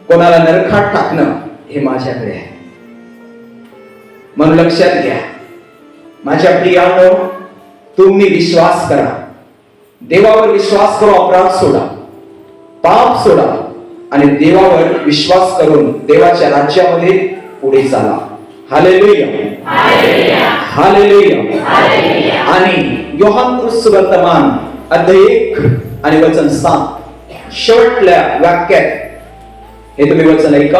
कोणाला नरकात टाकणं हे माझ्याकडे आहे. म्हणून लक्षात घ्या माझ्या प्रियानो, तुम्ही विश्वास करा, देवावर विश्वास करून अपराध सोडा, पाप सोडा आणि देवावर विश्वास करून देवाच्या राज्यामध्ये पुढे चाला. हालेलुया, हालेलुया. आणि योहान सुवर्तमान अध्याय 1 आणि वचन 7 शेवटल्या वाक्यात हे तुम्ही वचन ऐका.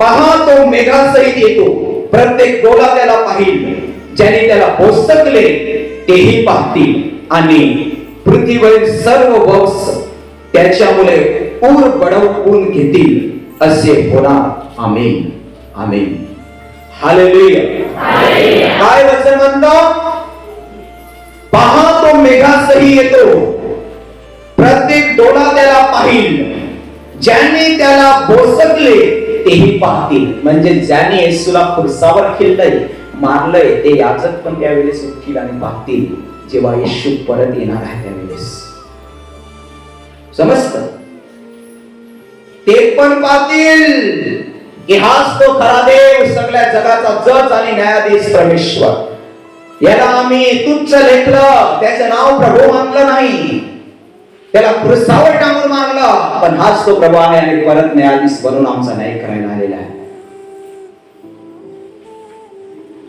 पहा तो मेघासहित येतो, प्रत्येक डोळा त्याला पाहिल, ज्याने त्याला पोसकले तेही पाहतील आणि पृथ्वीवरील सर्व वंश त्याच्यामुळे पूर बडवून घेतील असे होणार. आमेन, आमेन. हालेलुया. काय वचन म्हणतो? पहा तो मेघासही येतो, प्रत्येक डोळा त्याला पाहिल, ज्याने त्याला बोसकले तेही पाहतील. म्हणजे ज्याने येशूला खुर्सावर खिळलंय, मारलंय, ते याजक पण त्यावेळेस उठतील आणि पाहतील जेव्हा येशू परत येणार आहे त्यावेळेस. समजतं? ते पण पाहतील की हाच तो खरा देव, सगळ्या जगाचा जज आणि न्यायाधीश परमेश्वर. याला आम्ही तुच्छ लेखलं, त्याचं नाव प्रभू मानलं नाही, त्याला खुर्सावर टांगून मारलं, पण हाच तो प्रभू आहे आणि परत न्यायाधीश बनून आमचा न्याय करायला आलेला आहे.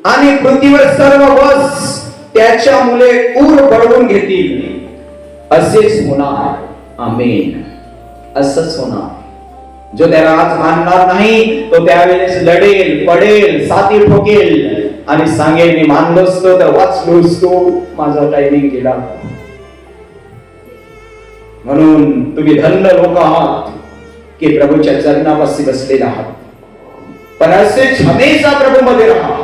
आणि पृथ्वीवर सर्व वंश त्याच्यामुळे पूर बळवून घेतील असेच होणार. आमेन. असंच होणार. जो त्याला आज मानणार नाही तो त्यावेळेस लढेल, पडेल, साथी ठोकेल आणि सांगेल मी मानलो असतो तर वाचलो असतो, माझा टायमिंग गेला. म्हणून तुम्ही धन्य लोक आहात की प्रभूच्या चरणापाशी बसलेले आहात. पण असेच हमेशा प्रभू मध्ये राहा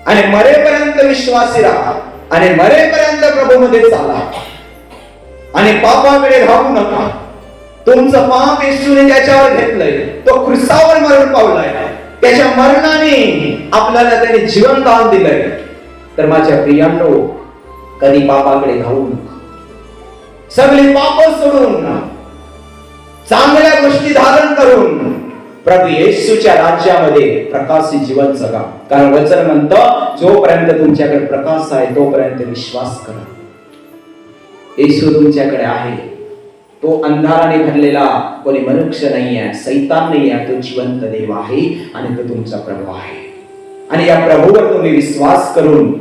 आणि मरेपर्यंत विश्वासी राहा आणि मरेपर्यंत प्रभू मध्ये चाला आणि पापाकडे धावू नका. तुमचं पाप येशूने त्याच्यावर घेतलंय, तो क्रूसावर मरण पावलाय, त्याच्या मरणाने आपल्याला त्याने जीवन दान दिलंय. तर माझ्या प्रियांनो, कधी पापाकडे धावू नका. सगळी पाप सोडून चांगल्या गोष्टी धारण करून प्रभू येशूच्या राज्यामध्ये प्रकाशित जीवन जगा. कारण वचन म्हणतं, जोपर्यंत तुमच्याकडे प्रकाश आहे तोपर्यंत विश्वास करा. येशू तुमच्याकडे आहे. तो अंधाराने भरलेला कोणी मनुष्य नाही आहे, सैतान नाही आहे. तो जिवंत देव आहे आणि तो तुमचा प्रभू आहे. आणि या प्रभूवर तुम्ही विश्वास करून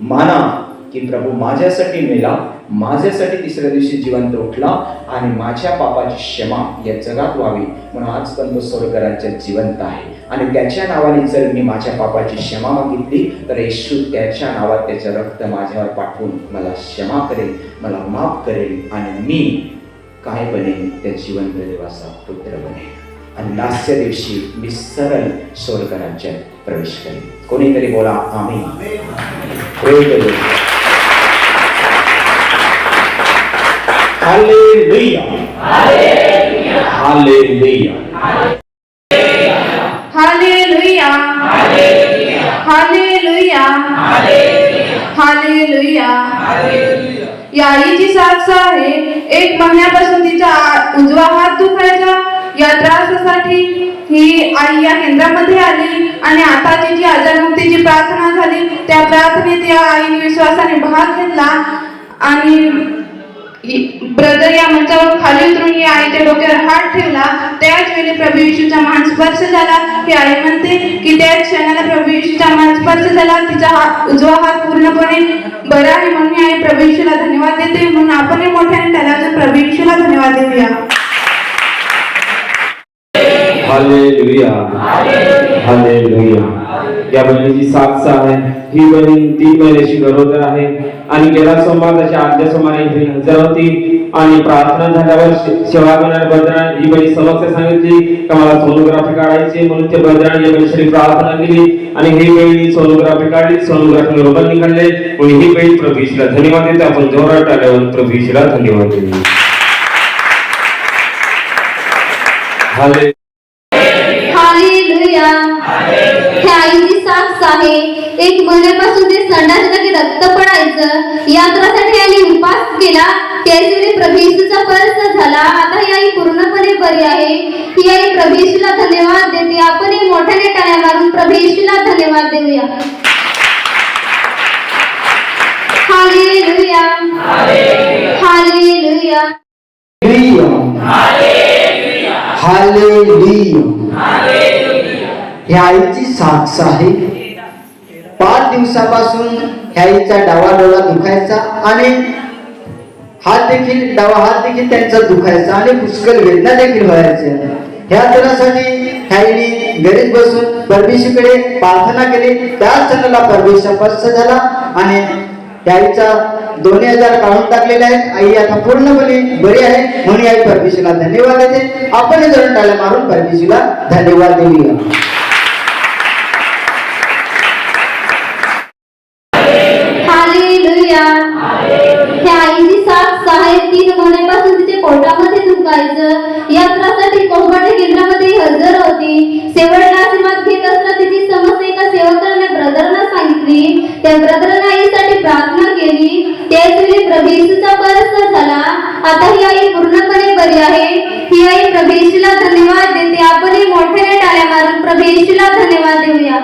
माना की प्रभू माझ्यासाठी मेला, माझ्यासाठी तिसऱ्या दिवशी जिवंत उठला आणि माझ्या पापाची क्षमा या जगात व्हावी म्हणून आज पण तो स्वर्ग राज्यात जिवंत आहे. आणि त्याच्या नावाने जर मी माझ्या पापाची क्षमा मागितली तर येशू त्याच्या नावात त्याचं रक्त माझ्यावर पाठवून मला क्षमा करेल, मला माफ करेल आणि मी काय बनेन? त्या जिवंत देवाचा पुत्र बनेन आणि लास्टच्या दिवशी मी सरळ स्वर्ग राज्यात प्रवेश करेन. कोणीतरी बोला आमीन. हालेलुया, हालेलुया, हालेलुया,
हालेलुया, हालेलुया, हालेलुया. या आईची साक्ष आहे. 1 महिन्यापासून तिचा उजवा हात दुखायचा. या त्रासासाठी ही आई या केंद्रामध्ये आली आणि आता जी आजारमुक्तीची प्रार्थना झाली त्या प्रार्थनेत या आईने विश्वासाने भाग घेतला आणि ब्रदर या मंचावर खाली उतरून या आईच्या डोक्यावर हात ठेवला. त्याच वेळी प्रभू येशूचा मान स्पर्श झाला. ही आई म्हणते की त्याच क्षणाला प्रभू येशूचा मान स्पर्श झाला. तिचा उजवा हात पूर्णपणे बरा आहे म्हणून आई प्रभू येशूला धन्यवाद देते. म्हणून आपणही मोठ्याने त्याला प्रभू येशूला धन्यवाद देऊया.
Hallelujah, hallelujah. या बहिणीची साक्ष आहे. ही बहीण 3 महिन्याची गरोदर आहे आणि गेला सोमवार तशी आजच्या सोमवारी ही हजर होती आणि प्रार्थना झाल्यावर सेवा करणाऱ्या बद्रान ही बहीण समक्ष सांगितली की मला सोनोग्राफी काढायची म्हणून ते बद्रान या बहिणीसाठी प्रार्थना केली आणि ही बहीण सोनोग्राफी काढली. सोनोग्राफी बरोबर निघाले म्हणून ही बहीण प्रभू येशूला धन्यवाद देते. आपण जोरात टाळ्यावर प्रभू येशूला धन्यवाद देऊ. हालेलुया.
हालेलुया. ह्या आईची साक्ष आहे. 1 महिन्यापासून ते संडासमध्ये रक्त पडायचं. या त्रासाठी आईने उपास केला. त्याचवेळी प्रभू येशूचा स्पर्श झाला. आता ही आई पूर्णपणे बरी आहे. ही आई प्रभू येशूला धन्यवाद देते. आपणही मोठ्याने टाळ्या मारून प्रभू येशूला धन्यवाद देऊया. हालेलुया, हालेलुया,
हालेलुया. ह्या आईची साक्ष आहे. 5 दिवसापासून ह्या आईचा डावा डोळा दुखायचा आणि डावा हात देखील त्यांचा दुखायचा आणि पुष्कळ वेदना देखील व्हायच्या. ह्या तऱ्हासाठी ह्या आईने घरीच बसून परमेश्वराकडे प्रार्थना केली. त्याच क्षणाला परमेश्वर स्पर्श झाला आणि ह्या आईचा 2000 काढून टाकलेले आहेत. आई आता पूर्णपणे बरी आहे म्हणून आई परमेश्वराला धन्यवाद देते. आपण जण टाळ्या मारून परमेश्वराला धन्यवाद देऊया.
हालेलुया. ह्या आईची साक्ष आहे. 3 महिन्यापासून तिचे पोटामध्ये दुखायचं. या त्रासाठी कोंबडे केंद्रामध्ये हजर होती. शेवटला आशीर्वाद घेत असताना तिची समस्या एका सेवकाने ब्रदरला सांगितली. त्या ब्रदरने आईसाठी प्रार्थना केली. त्याचवेळी प्रभू येशूचा स्पर्श झाला. आता ही आई पूर्णपणे बरी आहे. ही आई प्रभू येशूला धन्यवाद देते. आपणही मोठ्याने टाळ्या मारून प्रभू येशूला धन्यवाद देऊया.